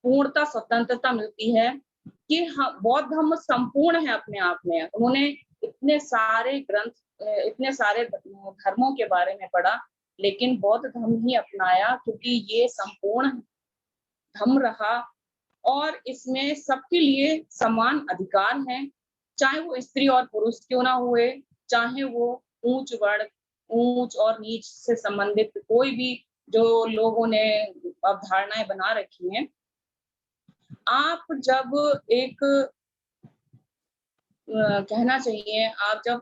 पूर्णता स्वतंत्रता मिलती है कि हम बौद्ध धर्म संपूर्ण है अपने आप में। उन्होंने इतने सारे ग्रंथ, इतने सारे धर्मों के बारे में पढ़ा, लेकिन बौद्ध धर्म ही अपनाया क्योंकि ये संपूर्ण धर्म रहा और इसमें सबके लिए समान अधिकार हैं, चाहे वो स्त्री और पुरुष क्यों ना हुए, चाहे वो ऊंच वर्ण, ऊंच और नीच से संबंधित कोई भी जो लोगों ने अवधारणाएं बना रखी हैं। आप जब एक कहना चाहिए, आप जब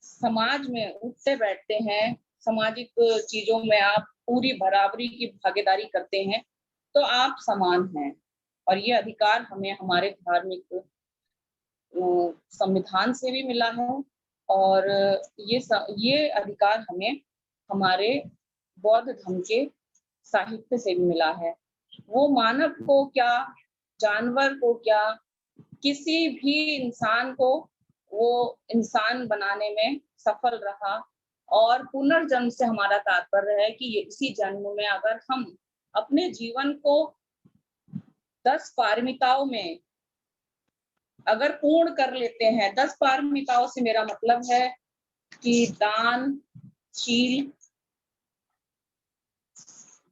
समाज में उठते बैठते हैं, सामाजिक चीजों में आप पूरी बराबरी की भागीदारी करते हैं, तो आप समान हैं। और ये अधिकार हमें हमारे धार्मिक संविधान से भी मिला है, और ये अधिकार हमें हमारे बौद्ध धर्म के साहित्य से भी मिला है। वो मानव को क्या, जानवर को क्या, किसी भी इंसान को वो इंसान बनाने में सफल रहा। और पुनर्जन्म से हमारा तात्पर्य है कि इसी जन्म में अगर हम अपने जीवन को 10 पारमिताओं में अगर पूर्ण कर लेते हैं, 10 पारमिताओं से मेरा मतलब है कि दान, शील,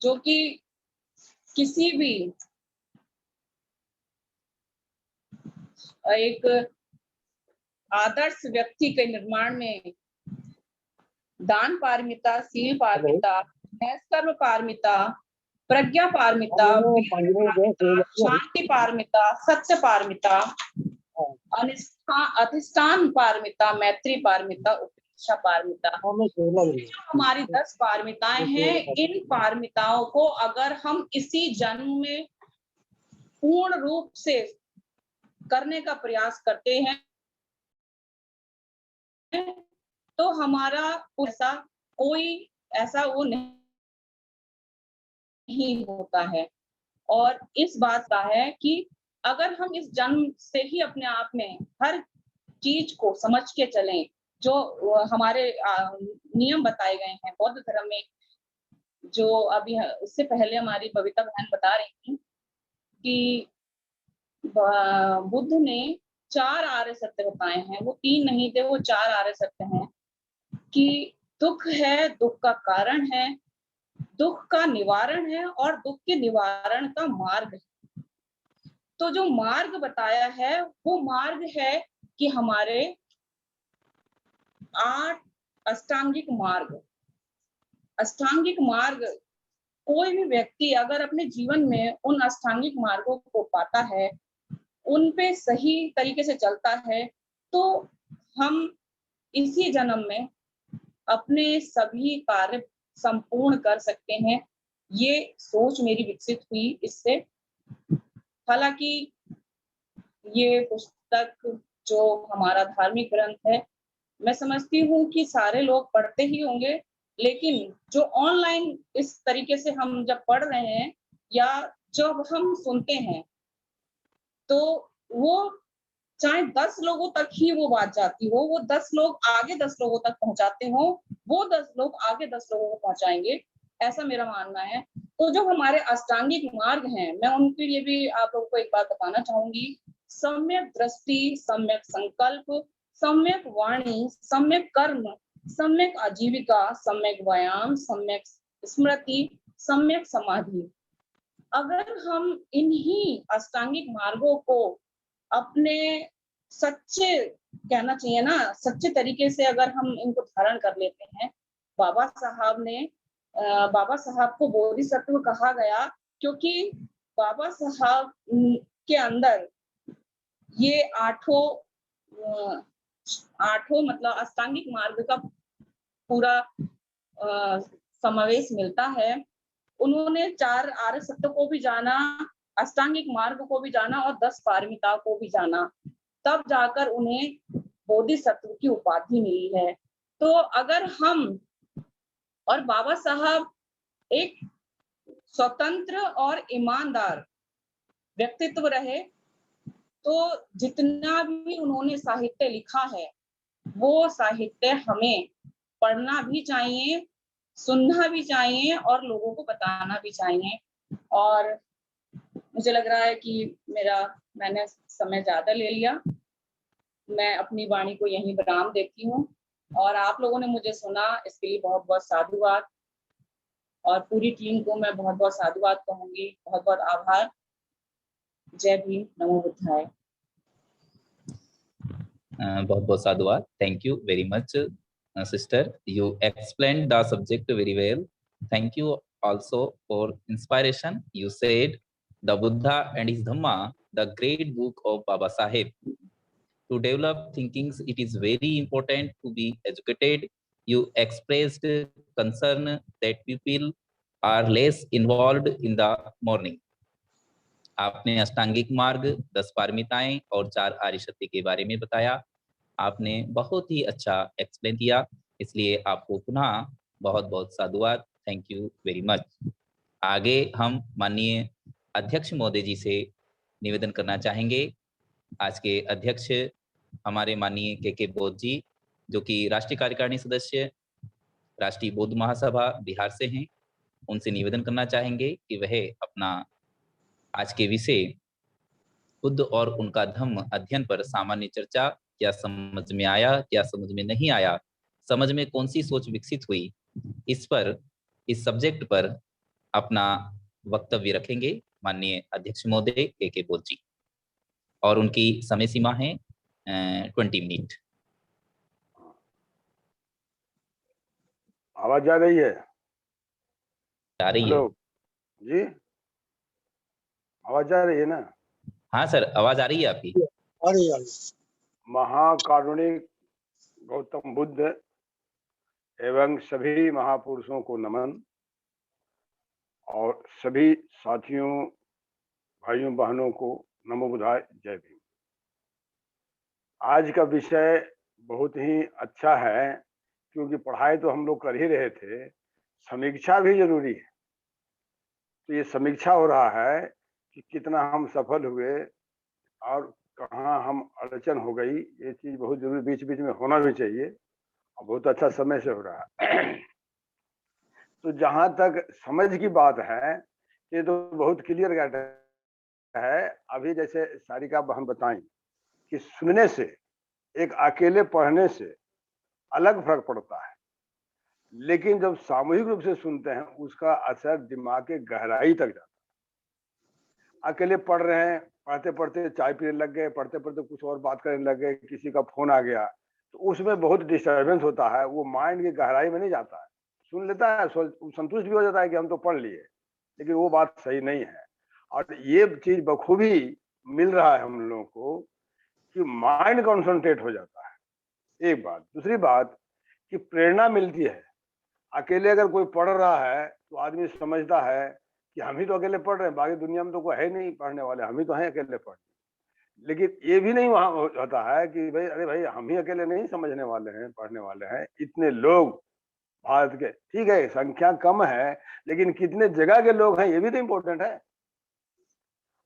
जो कि किसी भी एक आदर्श व्यक्ति के निर्माण में दान पारमिता, शील पारमिता, नैष्कर्म पारमिता, प्रज्ञा पारमिता, शांति पारमिता, सत्य पारमिता, अधिष्ठान पारमिता, मैत्री पारमिता, उपेक्षा पारमिता, हमारी 10 पारमिताएं हैं। इन पारमिताओं को अगर हम इसी जन्म में पूर्ण रूप से करने का प्रयास करते हैं तो हमारा ऐसा वो नहीं होता है। और इस बात का है कि अगर हम इस जन्म से ही अपने आप में हर चीज को समझ के चलें, जो हमारे नियम बताए गए हैं बौद्ध धर्म में, जो अभी इससे पहले हमारी बबीता बहन बता रही थी कि बुद्ध ने 4 आर्य सत्य बताए हैं, वो 3 नहीं थे, वो 4 आर्य सत्य हैं कि दुख है, दुख का कारण है, दुख का निवारण है और दुख के निवारण का मार्ग है। तो जो मार्ग बताया है वो मार्ग है कि हमारे 8 अष्टांगिक मार्ग, अष्टांगिक मार्ग, कोई भी व्यक्ति अगर अपने जीवन में उन अष्टांगिक मार्गों को पाता है, उन पे सही तरीके से चलता है, तो हम इसी जन्म में अपने सभी कार्य संपूर्ण कर सकते हैं। ये सोच मेरी विकसित हुई इससे। हालांकि ये पुस्तक जो हमारा धार्मिक ग्रंथ है, मैं समझती हूँ कि सारे लोग पढ़ते ही होंगे, लेकिन जो ऑनलाइन इस तरीके से हम जब पढ़ रहे हैं या जब हम सुनते हैं, तो वो चाहे 10 लोगों तक ही वो बात जाती हो, वो 10 लोग आगे 10 लोगों तक पहुंचाते हो, वो 10 लोग आगे 10 लोगों को पहुंचाएंगे, ऐसा मेरा मानना है। तो जो हमारे अष्टांगिक मार्ग हैं, मैं उनके लिए भी आप लोगों को एक बात बताना चाहूंगी। सम्यक दृष्टि, सम्यक संकल्प, सम्यक वाणी, सम्यक कर्म, सम्यक आजीविका, सम्यक व्यायाम, सम्यक स्मृति, सम्यक समाधि। अगर हम इन्हीं अष्टांगिक मार्गों को अपने सच्चे, कहना चाहिए ना, सच्चे तरीके से अगर हम इनको धारण कर लेते हैं, बाबा साहब को बोधिसत्व कहा गया क्योंकि बाबा साहब के अंदर ये आठों मतलब अष्टांगिक मार्ग का पूरा समावेश मिलता है। उन्होंने 4 आर्य सत्य को भी जाना, अष्टांगिक मार्ग को भी जाना और 10 पारमिता को भी जाना, तब जाकर उन्हें बोधिसत्व की उपाधि मिली है। तो अगर हम और बाबा साहब एक स्वतंत्र और ईमानदार व्यक्तित्व रहे, तो जितना भी उन्होंने साहित्य लिखा है वो साहित्य हमें पढ़ना भी चाहिए, सुनना भी चाहिए और लोगों को बताना भी चाहिए। और मुझे लग रहा है कि मैंने समय ज्यादा ले लिया, मैं अपनी वाणी को यहीं विराम देती हूँ और आप लोगों ने मुझे सुना, इसके लिए बहुत बहुत साधुवाद। और पूरी टीम को मैं बहुत बहुत साधुवाद कहूंगी, बहुत बहुत आभार। जय भीम, नमो बुद्धाय।
बहुत बहुत साधुवाद। Thank you very much, sister. You explained the subject very well. Thank you also for inspiration. You said the Buddha and his Dhamma, the great book of Baba Saheb. To develop thinkings, it is very important to be educated. You expressed concern that people are less involved in the morning. आपने अष्टांगिक मार्ग, 10 पारमिताएं और 4 आर्य सत्य के बारे में बताया। आपने बहुत ही अच्छा एक्सप्लेन किया, इसलिए आपको पुनः बहुत बहुत साधुवाद। Thank you very much. आगे हम माननीय अध्यक्ष महोदय जी से निवेदन करना चाहेंगे। आज के अध्यक्ष हमारे माननीय के बौद्ध जी, जो कि राष्ट्रीय कार्यकारिणी सदस्य राष्ट्रीय बौद्ध महासभा बिहार से हैं, उनसे निवेदन करना चाहेंगे कि वह अपना आज के विषय बुद्ध और उनका धम्म अध्ययन पर सामान्य चर्चा, क्या समझ में आया, क्या समझ में नहीं आया, समझ में कौन सी सोच विकसित हुई, इस सब्जेक्ट पर अपना वक्तव्य रखेंगे माननीय अध्यक्ष महोदय के बौद्ध जी, और उनकी समय सीमा है 20 मिनट।
आवाज जा रही है?
आ रही है?
हेलो जी, आवाज जा रही है ना?
हाँ सर, आवाज आ रही है आपकी।
अरे
महाकारुणिक गौतम बुद्ध एवं सभी महापुरुषों को नमन, और सभी साथियों, भाइयों बहनों को नमो बुद्धाय, जय भीम। आज का विषय बहुत ही अच्छा है, क्योंकि पढ़ाई तो हम लोग कर ही रहे थे, समीक्षा भी जरूरी है। तो ये समीक्षा हो रहा है कि कितना हम सफल हुए और कहाँ हम अड़चन हो गई। ये चीज बहुत जरूरी बीच बीच में होना भी चाहिए, और बहुत अच्छा समय से हो रहा है। तो जहां तक समझ की बात है, ये तो बहुत क्लियर कट है। अभी जैसे सारिका बहन बताएं कि सुनने से, एक अकेले पढ़ने से अलग फर्क पड़ता है, लेकिन जब सामूहिक रूप से सुनते हैं उसका असर दिमाग के गहराई तक जाता है। अकेले पढ़ रहे हैं, पढ़ते पढ़ते चाय पीने लग गए, पढ़ते पढ़ते कुछ और बात करने लग गए, किसी का फोन आ गया, तो उसमें बहुत डिस्टर्बेंस होता है, वो माइंड की गहराई में नहीं जाता है। सुन लेता है, संतुष्ट भी हो जाता है कि हम तो पढ़ लिए, लेकिन वो बात सही नहीं है। और ये चीज बखूबी मिल रहा है हम लोगों को कि माइंड कॉन्सेंट्रेट हो जाता है, एक बात। दूसरी बात कि प्रेरणा मिलती है। अकेले अगर कोई पढ़ रहा है तो आदमी समझता है कि हम ही तो अकेले पढ़ रहे हैं, बाकी दुनिया में तो कोई है नहीं पढ़ने वाले, हम ही तो हैं अकेले पढ़ने। लेकिन ये भी नहीं वहां होता है कि भाई अरे भाई हम ही अकेले नहीं समझने वाले हैं, पढ़ने वाले हैं। इतने लोग भारत के, ठीक है संख्या कम है, लेकिन कितने जगह के लोग हैं ये भी तो इम्पोर्टेंट है।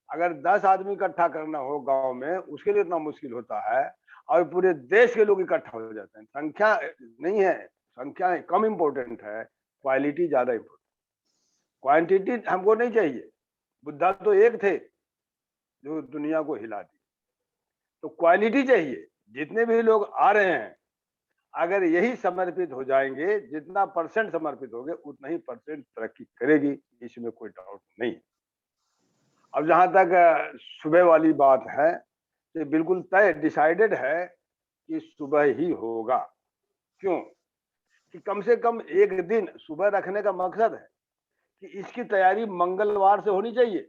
अगर 10 आदमी इकट्ठा करना हो गांव में, उसके लिए इतना मुश्किल होता है, और पूरे देश के लोग इकट्ठा हो जाते हैं। संख्या नहीं है, संख्या कम इम्पोर्टेंट है, क्वालिटी ज्यादा इम्पोर्टेंट। क्वांटिटी हमको नहीं चाहिए। बुद्धा तो एक थे जो दुनिया को हिला दी, तो क्वालिटी चाहिए। जितने भी लोग आ रहे हैं, अगर यही समर्पित हो जाएंगे, जितना परसेंट समर्पित होंगे उतना ही परसेंट तरक्की करेगी, इसमें कोई डाउट नहीं। अब जहां तक सुबह वाली बात है, तो बिल्कुल तय डिसाइडेड है कि सुबह ही होगा। क्यों? कि कम से कम एक दिन सुबह रखने का मकसद है कि इसकी तैयारी मंगलवार से होनी चाहिए।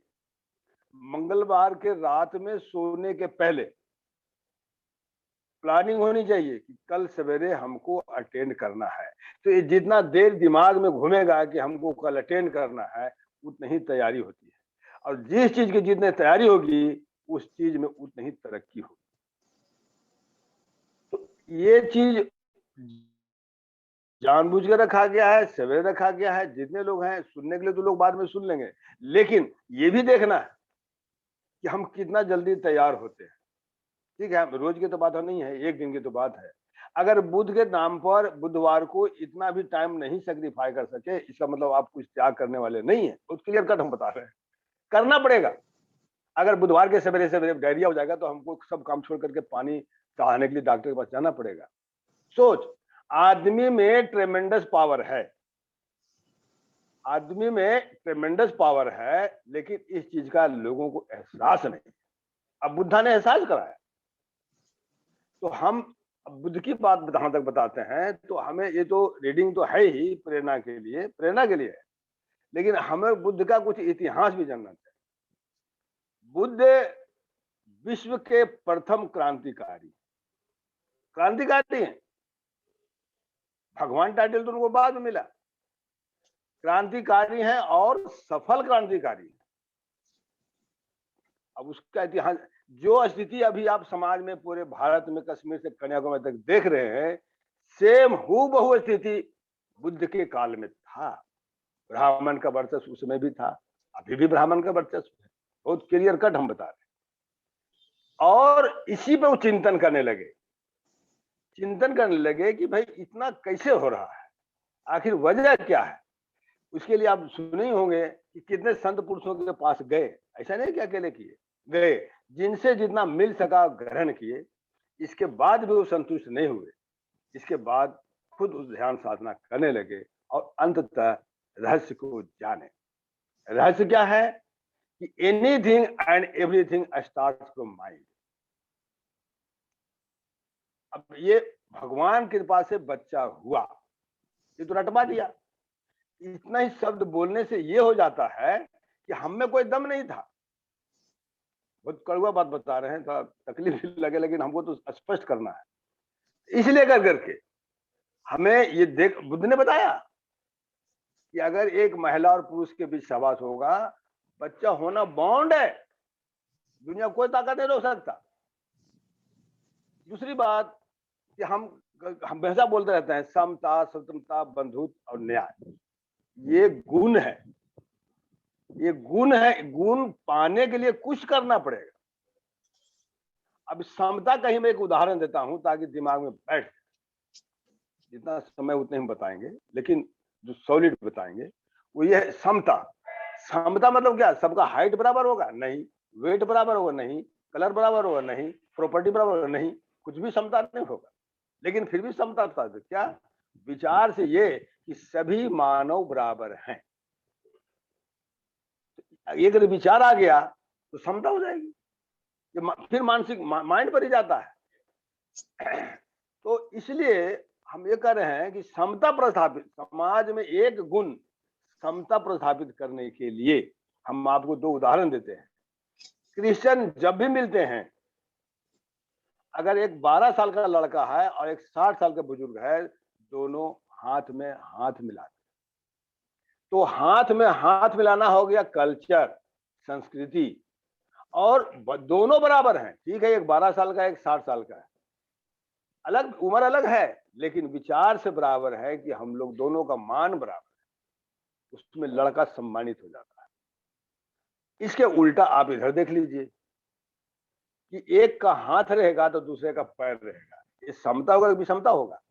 मंगलवार के रात में सोने के पहले प्लानिंग होनी चाहिए कि कल सवेरे हमको अटेंड करना है। तो ये जितना देर दिमाग में घूमेगा कि हमको कल अटेंड करना है, उतनी ही तैयारी होती है। और जिस चीज की जितनी तैयारी होगी उस चीज में उतनी ही तरक्की होगी। तो ये चीज जानबूझ के रखा गया है, सवेरे रखा गया है। जितने लोग हैं सुनने के लिए तो लोग बाद में सुन लेंगे, लेकिन ये भी देखना है कि हम कितना जल्दी तैयार होते हैं। ठीक है, रोज की तो बात नहीं है, एक दिन की तो बात है। अगर बुध के नाम पर बुधवार को इतना भी टाइम नहीं सेक्रीफाई कर सके, इसका मतलब आप कुछ त्याग करने वाले नहीं है। तो क्लियर कट हम बता रहे हैं, करना पड़ेगा। अगर बुधवार के सवेरे सवेरे डायरिया हो जाएगा तो हमको सब काम छोड़ करके पानी चढ़ाने के लिए डॉक्टर के पास जाना पड़ेगा। सोच, आदमी में ट्रेमेंडस पावर है, आदमी में ट्रेमेंडस पावर है, लेकिन इस चीज का लोगों को एहसास नहीं। अब बुद्धा ने एहसास कराया। तो हम बुद्ध की बात जहां तक बताते हैं तो हमें ये तो रीडिंग तो है ही प्रेरणा के लिए है, लेकिन हमें बुद्ध का कुछ इतिहास भी जानना चाहिए। बुद्ध विश्व के प्रथम क्रांतिकारी हैं। भगवान टाइटल तो उनको बाद में मिला। क्रांतिकारी हैं और सफल क्रांतिकारी हैं। अब उसका इतिहास, जो स्थिति अभी आप समाज में पूरे भारत में कश्मीर से कन्याकुमारी तक देख रहे हैं, सेम हूबहू स्थिति बुद्ध के काल में था। ब्राह्मण का वर्चस्व उसमें भी था, अभी भी ब्राह्मण का वर्चस्व है। बहुत क्लियर कट हम बता रहे हैं। और इसी पे वो चिंतन करने लगे कि भाई इतना कैसे हो रहा है, आखिर वजह क्या है। उसके लिए आप सुने ही होंगे कि कितने संत पुरुषों के पास गए। ऐसा नहीं कि अकेले किए, गए, जिनसे जितना मिल सका ग्रहण किए। इसके बाद भी वो संतुष्ट नहीं हुए। इसके बाद खुद उस ध्यान साधना करने लगे और अंततः रहस्य को जाने। रहस्य क्या है कि anything and everything starts from mind. अब ये भगवान की कृपा से बच्चा हुआ, ये तो रटवा दिया। इतना ही शब्द बोलने से ये हो जाता है कि हम में कोई दम नहीं था। बहुत कड़वा बात बता रहे हैं, थोड़ा तकलीफ लगे, लेकिन हमको तो स्पष्ट करना है। इसलिए कर करके हमें ये देख, बुद्ध ने बताया कि अगर एक महिला और पुरुष के बीच सहवास होगा, बच्चा होना बॉन्ड है, दुनिया कोई ताकत नहीं रोक सकता। दूसरी बात कि हम हमेशा बोलते रहते हैं समता, स्वतंत्रता, बंधुत्व और न्याय। ये गुण है, ये गुण है। गुण पाने के लिए कुछ करना पड़ेगा। अब समता का ही मैं एक उदाहरण देता हूं ताकि दिमाग में बैठ, जितना समय उतने हम बताएंगे, लेकिन जो सॉलिड बताएंगे वो ये है समता। समता मतलब क्या? सबका हाइट बराबर होगा? नहीं। वेट बराबर होगा? नहीं। कलर बराबर होगा? नहीं। प्रॉपर्टी बराबर होगा? नहीं। कुछ भी समता नहीं होगा, लेकिन फिर भी समता था। क्या? विचार से ये कि सभी मानव बराबर हैं। ये अगर विचार आ गया तो समता हो जाएगी। ये फिर मानसिक माइंड पर ही जाता है। तो इसलिए हम ये कह रहे हैं कि समता प्रस्थापित, समाज में एक गुण समता प्रस्थापित करने के लिए हम आपको दो उदाहरण देते हैं। क्रिश्चियन जब भी मिलते हैं, अगर एक 12 साल का लड़का है और एक 60 साल का बुजुर्ग है, दोनों हाथ में हाथ मिलाते, तो हाथ में हाथ मिलाना हो गया कल्चर, संस्कृति। और दोनों बराबर हैं। ठीक है, एक 12 साल का, एक 60 साल का है, अलग उम्र अलग है, लेकिन विचार से बराबर है कि हम लोग दोनों का मान बराबर है। उसमें लड़का सम्मानित हो जाता है। इसके उल्टा आप इधर देख लीजिए कि एक का हाथ रहेगा तो दूसरे का पैर रहेगा। ये समता होगा कि विषमता होगा?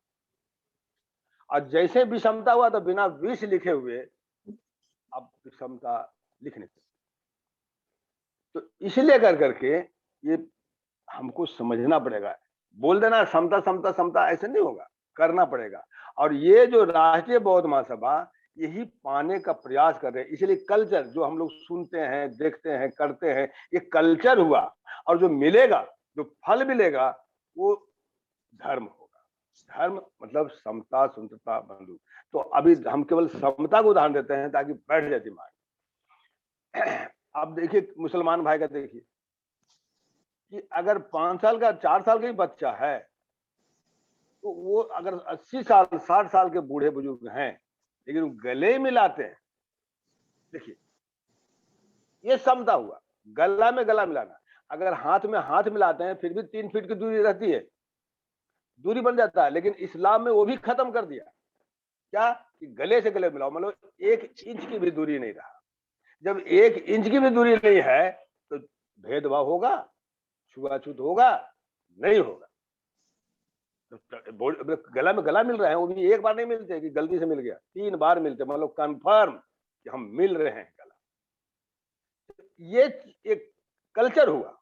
और जैसे विषमता हुआ तो बिना विष लिखे हुए आप विषमता लिख नहीं सकते। तो इसलिए कर करके ये हमको समझना पड़ेगा। बोल देना समता समता समता ऐसे नहीं होगा, करना पड़ेगा। और ये जो राष्ट्रीय बौद्ध महासभा यही पाने का प्रयास कर रहे हैं। इसलिए कल्चर जो हम लोग सुनते हैं, देखते हैं, करते हैं, ये कल्चर हुआ। और जो मिलेगा, जो फल मिलेगा, वो धर्म होगा। धर्म मतलब समता, स्वतंत्रता, बंधुत्व। तो अभी हम केवल समता को उदाहरण देते हैं ताकि बैठ जाए दिमाग। आप देखिए मुसलमान भाई का, देखिए कि अगर 5 साल का, 4 साल का ही बच्चा है, तो वो अगर 80 साल 60 साल के बूढ़े बुजुर्ग हैं, लेकिन गले मिलाते हैं। देखिए ये समता हुआ। गला में गला मिलाना, अगर हाथ में हाथ मिलाते हैं फिर भी 3 फीट की दूरी रहती है, दूरी बन जाता है, लेकिन इस्लाम में वो भी खत्म कर दिया। क्या कि गले से गले मिलाओ, मतलब 1 इंच की भी दूरी नहीं रहा। जब 1 इंच की भी दूरी नहीं है तो भेदभाव होगा, छुआछूत होगा, नहीं होगा। तो गला में गला मिल रहा है, वो भी एक बार नहीं मिलते कि गलती से मिल गया, 3 बार मिलते, मतलब कंफर्म कि हम मिल रहे हैं गला। ये एक कल्चर हुआ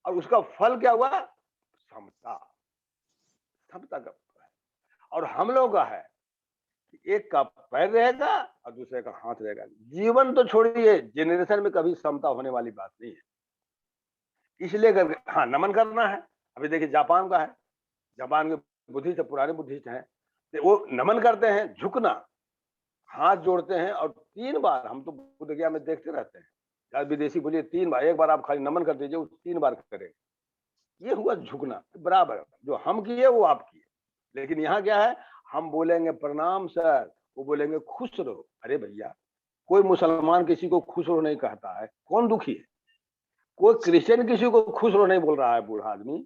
और उसका फल क्या हुआ? समता। समता का फल है। और हम लोगों का है कि एक का पैर रहेगा और दूसरे का हाथ रहेगा। जीवन तो छोड़िए, जेनरेशन में कभी समता होने वाली बात नहीं है। इसलिए हाँ, नमन करना है। अभी देखिए जापान का है, जापान के बुद्धिस्ट, पुराने बुद्धिस्ट हैं, तो वो नमन करते हैं, झुकना, हाथ जोड़ते हैं और 3 बार, हम तो बुद्ध गया में देखते रहते हैं, यार विदेशी बोलिए 3 बार, एक बार आप खाली नमन कर दीजिए, वो 3 बार करेंगे। ये हुआ झुकना, बराबर जो हम किए वो आप किए। लेकिन यहाँ क्या है, हम बोलेंगे प्रणाम सर, वो बोलेंगे खुश रहो। अरे भैया, कोई मुसलमान किसी को खुश रहो नहीं कहता है, कौन दुखी है? कोई क्रिश्चियन किसी को खुश रहो नहीं बोल रहा है, बूढ़ा आदमी,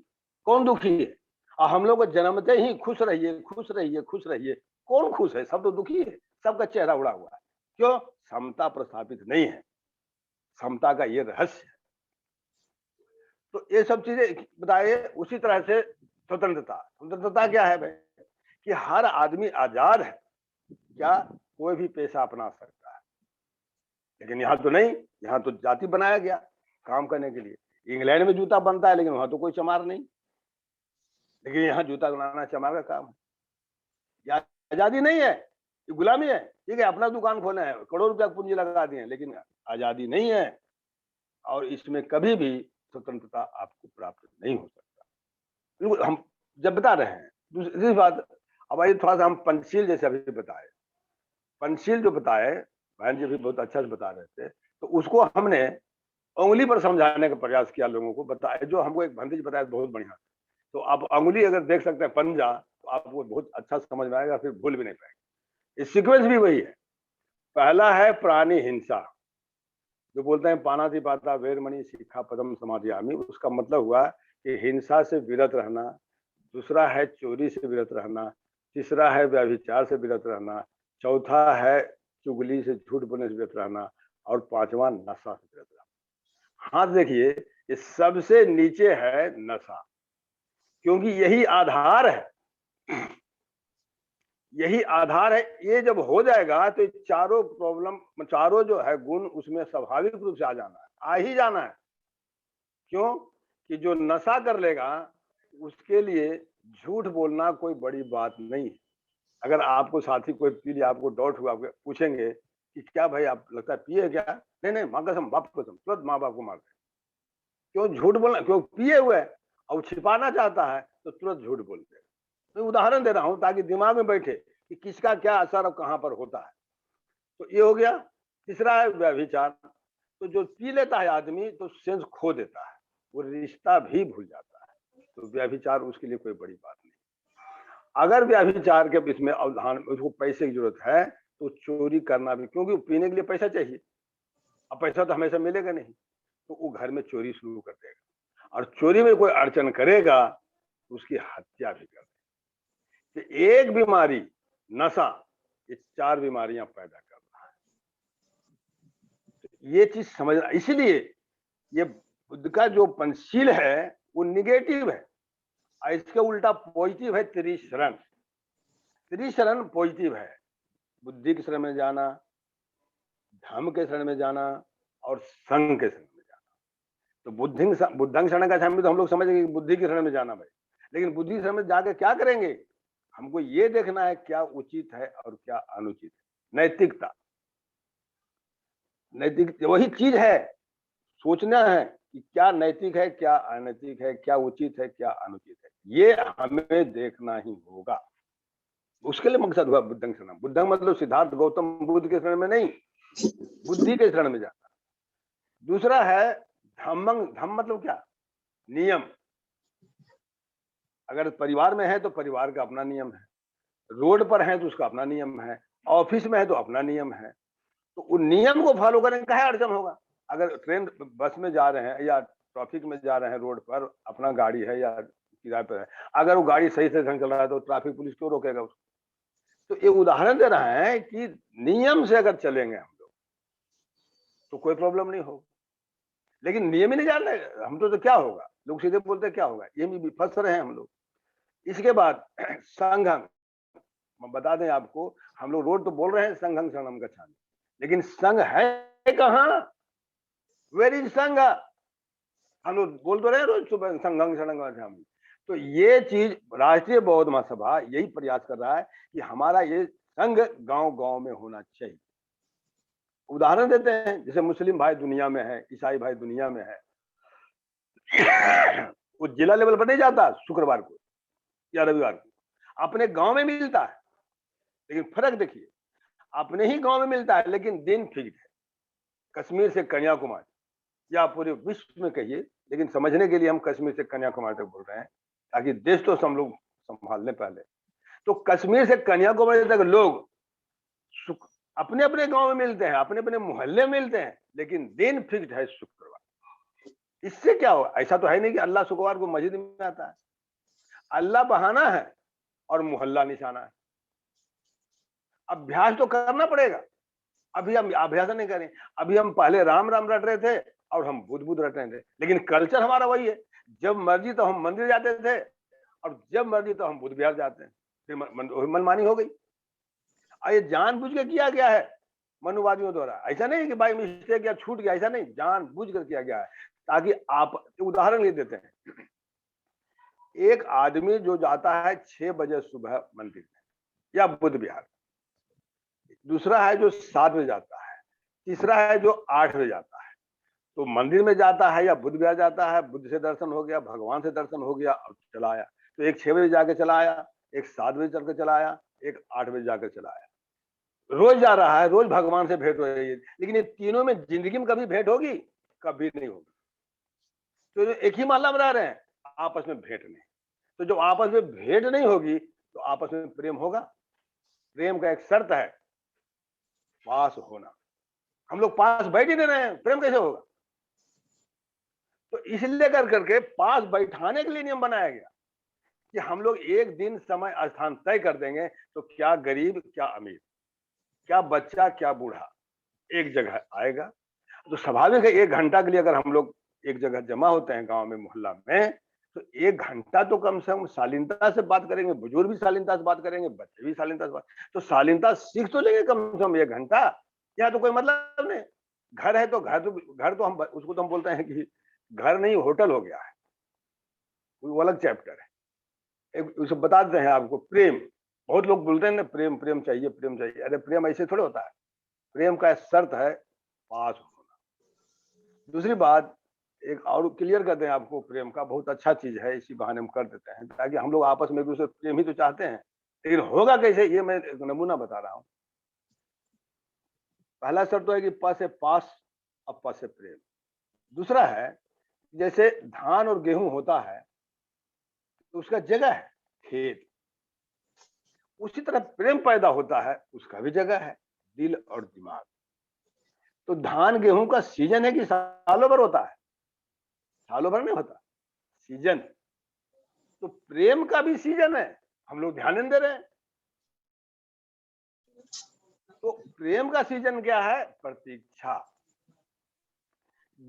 कौन दुखी है? और हम लोग को जन्मते ही खुश रहिए, खुश रहिए, खुश रहिए, कौन खुश है? सब तो दुखी है, सबका चेहरा उड़ा हुआ है। क्यों? समता प्रस्थापित नहीं है। समता का ये रहस्य है। तो ये सब चीजें बताइए। उसी तरह से स्वतंत्रता, स्वतंत्रता क्या है भाई? कि हर आदमी आजाद है, क्या कोई भी पेशा अपना सकता है। लेकिन यहाँ तो नहीं, यहाँ तो जाति बनाया गया काम करने के लिए। इंग्लैंड में जूता बनता है, लेकिन वहां तो कोई चमार नहीं, लेकिन यहाँ जूता बनाना चमार का काम है। या आजादी नहीं है, ये गुलामी है। ठीक है, अपना दुकान खोले है, करोड़ रुपया पूंजी लगा दिए, लेकिन आजादी नहीं है। और इसमें कभी भी स्वतंत्रता आपको प्राप्त नहीं हो सकता। बिल्कुल, हम जब बता रहे हैं। दूसरी बात, अब आइए थोड़ा सा हम पंचशील जैसे अभी बताए, पंचशील जो बताए बहन जी भी बहुत अच्छा से बता रहे थे, तो उसको हमने उंगली पर समझाने का प्रयास किया, लोगों को बताया। जो हमको एक भंती जी बताया बहुत बढ़िया। तो आप अंगुली अगर देख सकते हैं, पंजा, तो आपको बहुत अच्छा समझ में आएगा, फिर भूल भी नहीं पाएंगे। इस सीक्वेंस भी वही है। पहला है प्राणी हिंसा, जो बोलते हैं पानाति पाता वेरमणि शिक्षा पदम समाधियामि, उसका मतलब हुआ कि हिंसा से विरत रहना। दूसरा है चोरी से विरत रहना। तीसरा है व्यभिचार से विरत रहना। चौथा है चुगली से, झूठ बोलने से विरत रहना। और 5वां नशा से विरत रहना। हाथ देखिए, ये सबसे नीचे है नशा, क्योंकि यही आधार है, यही आधार है। ये जब हो जाएगा तो चारों प्रॉब्लम, चारों जो है गुण, उसमें स्वाभाविक रूप से आ जाना है, आ ही जाना है। क्यों? कि जो नशा कर लेगा उसके लिए झूठ बोलना कोई बड़ी बात नहीं है। अगर आपको साथी कोई पी लिया, आपको डाउट हुआ, आपको पूछेंगे कि क्या भाई आप लगता है पिए क्या? नहीं नहीं, माँ कसम, बाप कसम, तुरंत माँ बाप को मारते। क्यों झूठ बोलना? क्यों पिए हुए और छिपाना चाहता है तो तुरंत झूठ बोलते हैं। मैं उदाहरण दे रहा हूं ताकि दिमाग में बैठे कि किसका क्या असर और कहां पर होता है। तो ये हो गया। तीसरा है व्यभिचार। तो जो पी लेता है आदमी तो सेंस खो देता है, वो रिश्ता भी भूल जाता है। तो व्यभिचार उसके लिए कोई बड़ी बात नहीं। अगर व्यभिचार के इसमें अवधान, उसको पैसे की जरूरत है तो चोरी करना भी, क्योंकि पीने के लिए पैसा चाहिए, अब पैसा तो हमेशा मिलेगा नहीं, तो वो घर में चोरी शुरू कर देगा। और चोरी में कोई अड़चन करेगा तो उसकी हत्या भी कर देगा। तो एक बीमारी नशा, ये 4 बीमारियां पैदा कर रहा है। तो ये चीज समझना, इसलिए ये बुद्ध का जो पंचशील है वो निगेटिव है, और इसके उल्टा पॉजिटिव है त्रिशरण। त्रिशरण पॉजिटिव है, बुद्धि के शरण में जाना, धर्म के शरण में जाना और संघ के शरण में जाना। तो बुद्धंग शरण का तो हम लोग समझेंगे बुद्धि के शरण में जाना भाई, लेकिन बुद्धि के शरण में जाके क्या करेंगे? हमको ये देखना है क्या उचित है और क्या अनुचित है। नैतिकता, नैतिक वही चीज है, सोचना है कि क्या नैतिक है, क्या अनैतिक है, क्या उचित है, क्या अनुचित है, ये हमें देखना ही होगा। उसके लिए मकसद हुआ बुद्धंग शरण। बुद्धंग मतलब सिद्धार्थ गौतम बुद्ध के शरण में नहीं, बुद्धि के शरण में जाना। दूसरा है धम्मंग। धम्म मतलब क्या? नियम। अगर परिवार में है तो परिवार का अपना नियम है, रोड पर है तो उसका अपना नियम है, ऑफिस में है तो अपना नियम है। तो उन नियम को फॉलो करने का है अड़चन होगा। अगर ट्रेन बस में जा रहे हैं या ट्रैफिक में जा रहे हैं, रोड पर अपना गाड़ी है या किराए पर है, अगर वो गाड़ी सही से ढंग चल रहा है तो ट्रैफिक पुलिस क्यों रोकेगा उसको? तो ये उदाहरण दे रहा है कि नियम से अगर चलेंगे हम लोग तो कोई प्रॉब्लम नहीं होगा, लेकिन नियम ही नहीं जान रहे हम तो क्या होगा? लोग सीधे बोलते क्या होगा, ये भी फंस रहे हैं हम लोग। इसके बाद संघम, मैं बता दें आपको, हम लोग रोड तो बोल रहे हैं संघम शरणम गच्छामि, लेकिन संघ है कहाँ? वेर इज संघ? हम लोग बोल तो रहे हैं रोज सुबह संघम शरणम गच्छामि। तो ये चीज राष्ट्रीय बौद्ध महासभा यही प्रयास कर रहा है कि हमारा ये संघ गांव-गांव में होना चाहिए। उदाहरण देते हैं, जैसे मुस्लिम भाई दुनिया में है, ईसाई भाई दुनिया में है, वो जिला लेवल पर नहीं जाता शुक्रवार को या रविवार को, अपने गांव में मिलता है। लेकिन फर्क देखिए, अपने ही गांव में मिलता है लेकिन दिन फिक्स है। कश्मीर से कन्याकुमारी या पूरे विश्व में कहिए, लेकिन समझने के लिए हम कश्मीर से कन्याकुमारी तक बोल रहे हैं ताकि देश तो हम लोग संभाल लें पहले। तो कश्मीर से कन्याकुमारी तक लोग अपने अपने गांव में मिलते हैं, अपने अपने मोहल्ले में मिलते हैं, लेकिन दिन फिक्स है शुक्रवार। इससे क्या हो? ऐसा तो है नहीं कि अल्लाह शुक्रवार को मस्जिद में आता है। अल्लाह बहाना है और मोहल्ला निशाना है। अभ्यास तो करना पड़ेगा। अभी हम अभ्यास नहीं करें, अभी हम पहले राम राम रट रहे थे और हम बुद्ध बुद्ध रट रहे थे, लेकिन कल्चर हमारा वही है। जब मर्जी तो हम मंदिर जाते थे और जब मर्जी तो हम बुद्ध विहार जाते हैं, फिर मनमानी हो गई। ये जानबूझ के किया गया है मनुवादियों द्वारा। ऐसा नहीं कि भाई मिस्टेक या छूट गया, ऐसा नहीं, जानबूझ कर किया गया है ताकि आप उदाहरण ले देते हैं। एक आदमी जो जाता है 6 बजे सुबह मंदिर में या बुद्ध विहार, दूसरा है जो 7 बजे जाता है, तीसरा है जो 8 बजे जाता है। तो मंदिर में जाता है या बुद्ध विहार जाता है, बुद्ध से दर्शन हो गया, भगवान से दर्शन हो गया और चला आया। तो एक 6 बजे जाके चला आया, एक 7 बजे चल के चला आया, एक 8 बजे जाकर चला आया। रोज जा रहा है, रोज भगवान से भेंट हो रही है, लेकिन ये तीनों में जिंदगी में कभी भेंट होगी? कभी नहीं होगी। तो एक ही मोहल्ला में रह रहे हैं, आपस में भेंट नहीं। तो जब आपस में भेंट नहीं होगी तो आपस में प्रेम होगा? प्रेम का एक शर्त है पास होना। हम लोग पास बैठ ही नहीं रहे हैं, प्रेम कैसे होगा? तो इसलिए कर करके पास बैठाने के लिए नियम बनाया गया कि हम लोग एक दिन समय स्थान तय कर देंगे, तो क्या गरीब क्या अमीर, क्या बच्चा क्या बूढ़ा एक जगह आएगा। तो स्वाभाविक है 1 घंटा के लिए अगर हम लोग एक जगह जमा होते हैं गांव में मोहल्ला में, तो 1 घंटा तो कम से कम शालीनता से बात करेंगे, बुजुर्ग भी शालीनता से बात करेंगे, बच्चे भी शालीनता से बात। तो शालीनता सीख तो लेंगे कम से कम 1 घंटा। यहाँ तो कोई मतलब नहीं। घर है तो घर तो हम उसको तो हम बोलते हैं कि घर नहीं होटल हो गया है, वो अलग चैप्टर है। एक उसे बता देते हैं आपको, प्रेम। बहुत लोग बोलते हैं ना प्रेम प्रेम चाहिए, प्रेम चाहिए। अरे प्रेम ऐसे थोड़े होता है। प्रेम का शर्त है पास होना। दूसरी बात एक और क्लियर कर दें आपको, प्रेम का बहुत अच्छा चीज है, इसी बहाने हम कर देते हैं ताकि हम लोग आपस में एक दूसरे प्रेम ही तो चाहते हैं, लेकिन होगा कैसे ये मैं एक नमूना बता रहा हूं। पहला शर्त तो है कि प से पास और प से प्रेम। दूसरा है जैसे धान और गेहूं होता है तो उसका जगह है खेत, उसी तरह प्रेम पैदा होता है, उसका भी जगह है दिल और दिमाग। तो धान गेहूं का सीजन है कि सालों भर होता है? सालों भर नहीं होता, सीजन। तो प्रेम का भी सीजन है, हम लोग ध्यान नहीं दे रहे हैं। तो प्रेम का सीजन क्या है? प्रतीक्षा।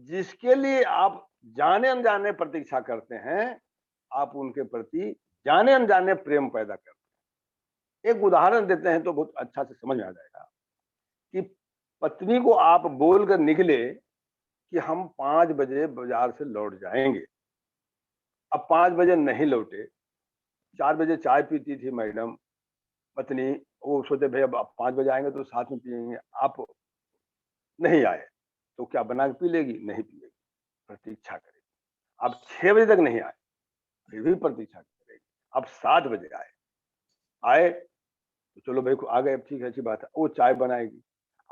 जिसके लिए आप जाने अनजाने प्रतीक्षा करते हैं, आप उनके प्रति जाने अनजाने प्रेम पैदा करते हैं। एक उदाहरण देते हैं तो बहुत अच्छा से समझ में आ जाएगा कि पत्नी को आप बोलकर निकले कि हम 5 बजे बाजार से लौट जाएंगे। अब 5 बजे नहीं लौटे, 4 बजे चाय पीती थी मैडम पत्नी, वो सोचे भाई अब 5 बजे आएंगे तो साथ में पियेंगे, आप नहीं आए तो क्या बना के पी लेगी? नहीं पिएगी, प्रतीक्षा करेगी। अब 6 बजे तक नहीं आए फिर भी प्रतीक्षा करेगी। अब 7 बजे आए तो चलो भाई आ गए, ठीक है, अच्छी बात है, वो चाय बनाएगी।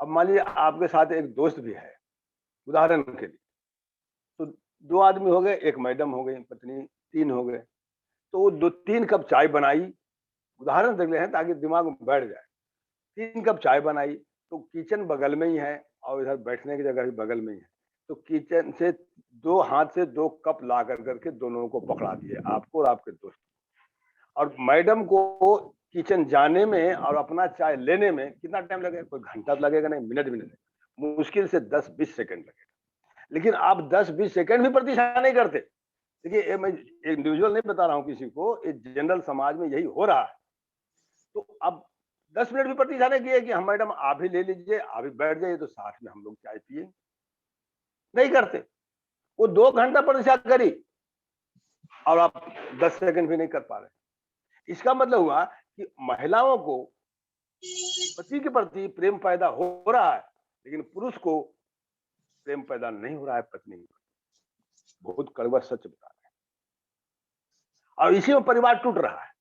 अब मान लीजिए आपके साथ एक दोस्त भी है, उदाहरण के लिए, तो 2 आदमी हो गए, एक मैडम हो गई पत्नी, 3 हो गए। तो वो 2-3 कप चाय बनाई, उदाहरण देख रहे हैं ताकि दिमाग में बैठ जाए। 3 कप चाय बनाई, तो किचन बगल में ही है और इधर बैठने की जगह भी बगल में ही है। तो किचन से 2 हाथ से 2 कप ला करके दोनों को पकड़ा दिए, आपको और आपके दोस्त। और मैडम को किचन जाने में और अपना चाय लेने में कितना टाइम लगेगा? कोई घंटा लगेगा नहीं, मिनट भी नहीं लगेगा, मुश्किल से 10-20 सेकंड लगेगा। लेकिन आप 10-20 सेकंड भी प्रतीक्षा नहीं करते। देखिए, ये मैं इंडिविजुअल नहीं बता रहा हूँ किसी को, ये जनरल समाज में यही हो रहा है। तो अब 10 मिनट भी प्रतीक्षा नहीं किए कि हम मैडम आप ही ले लीजिए, आप ही बैठ जाइए तो साथ में हम लोग चाय पिए, नहीं करते। वो 2 घंटा प्रतीक्षा करी और आप 10 सेकंड भी नहीं कर पा रहे। इसका मतलब हुआ कि महिलाओं को पति के प्रति प्रेम पैदा हो रहा है, लेकिन पुरुष को प्रेम पैदा नहीं हो रहा है पत्नी के। बहुत कड़वा सच बता रहे हैं। और इसी में परिवार टूट रहा है,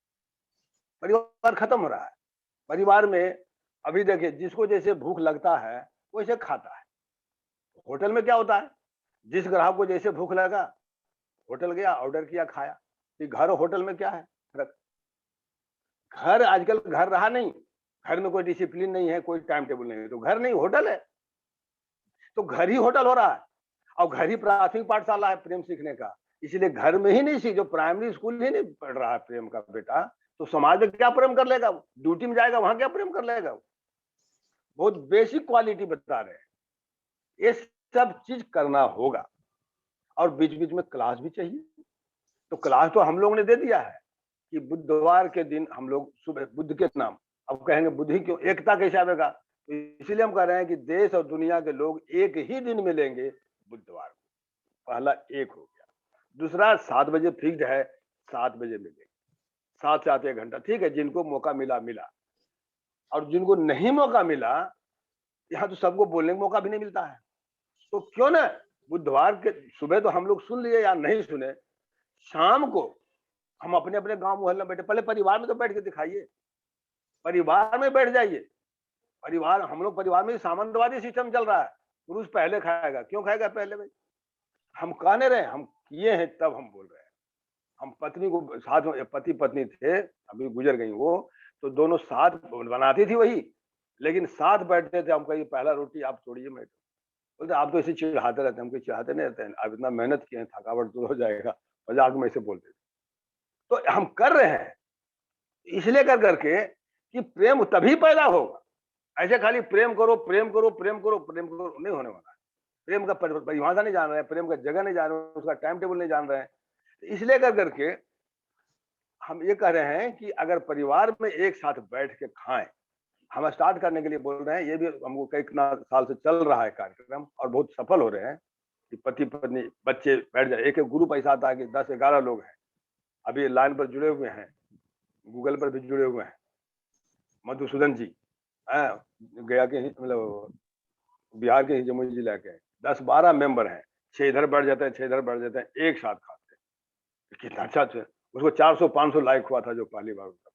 परिवार खत्म हो रहा है। परिवार में अभी देखिए, जिसको जैसे भूख लगता है वैसे खाता है। होटल में क्या होता है, जिस ग्राहक को जैसे भूख लगा होटल गया, ऑर्डर किया, खाया। कि घर और होटल में क्या है फर्क? घर आजकल घर रहा नहीं, घर में कोई डिसिप्लिन नहीं है, कोई टाइम टेबल नहीं है, तो घर नहीं होटल है। तो घर ही होटल हो रहा है, और घर ही प्राथमिक पाठशाला है प्रेम सीखने का। इसलिए घर में ही नहीं सीख, जो प्राइमरी स्कूल ही नहीं पढ़ रहा है प्रेम का बेटा, तो समाज में क्या प्रेम कर लेगा? ड्यूटी में जाएगा, वहां क्या प्रेम कर लेगा? बहुत बेसिक क्वालिटी बता रहे हैं। ये सब चीज करना होगा, और बीच बीच में क्लास भी चाहिए। तो क्लास तो हम लोग ने दे दिया है कि बुधवार के दिन हम लोग सुबह बुद्ध के नाम, अब कहेंगे बुद्ध ही क्यों, एकता कैसे आएगा? तो इसीलिए हम कह रहे हैं कि देश और दुनिया के लोग एक ही दिन मिलेंगे बुधवार को। पहला एक हो गया। दूसरा 7 बजे फिक्स्ड है, 7 बजे मिलेंगे, 7 से 8 1 घंटा, ठीक है। जिनको मौका मिला मिला, और जिनको नहीं मौका मिला, यहाँ तो सबको बोलने का मौका भी नहीं मिलता है। तो क्यों ना बुधवार के सुबह तो हम लोग सुन लिए या नहीं सुने, शाम को हम अपने अपने गांव मोहल्ले में बैठे, पहले परिवार में तो बैठ के दिखाइए, परिवार में बैठ जाइए। परिवार, हम लोग परिवार में सामंतवादी सिस्टम चल रहा है, पुरुष पहले खाएगा। क्यों खाएगा पहले भाई? हम कह नहीं रहे, हम किए हैं तब हम बोल रहे हैं। हम पत्नी को साथ में, पति पत्नी थे, अभी गुजर गई वो, तो दोनों साथ बनाती थी वही, लेकिन साथ बैठते थे। हम कहिए पहला रोटी आप तोड़िए मैडम, बोलते आप तो ऐसे चिढ़ाते रहते हैं। हम कोई चिढ़ाते नहीं रहते हैं, आप इतना मेहनत किए हैं, थकावट दूर हो जाएगा, मजाक में ऐसे बोलते थे। तो हम कर रहे हैं इसलिए कर करके कि प्रेम तभी पैदा होगा। ऐसे खाली प्रेम करो प्रेम करो प्रेम करो प्रेम करो नहीं होने वाला है। प्रेम का परिभाषा नहीं जान रहे हैं, प्रेम का जगह नहीं जान रहे हैं, उसका टाइम टेबल नहीं जान रहे हैं। इसलिए कर करके हम ये कह रहे हैं कि अगर परिवार में एक साथ बैठ के खाएं, हम स्टार्ट करने के लिए बोल रहे हैं। ये भी हमको कई साल से चल रहा है कार्यक्रम, और बहुत सफल हो रहे हैं कि पति पत्नी बच्चे बैठ जाए। एक एक ग्रुप ऐसा आता है कि 10-11 लोग हैं, अभी लाइन पर जुड़े हुए हैं, गूगल पर भी जुड़े हुए हैं। मधुसूदन जी गया के, मतलब बिहार के ही जमुई जिला के 10-12 मेंबर हैं। 6 इधर बढ़ जाते हैं, 6 इधर बढ़ जाते हैं, एक साथ खाते हैं। कितना अच्छा थे। उसको 400-500 लाइक हुआ था जो पहली बार उसका।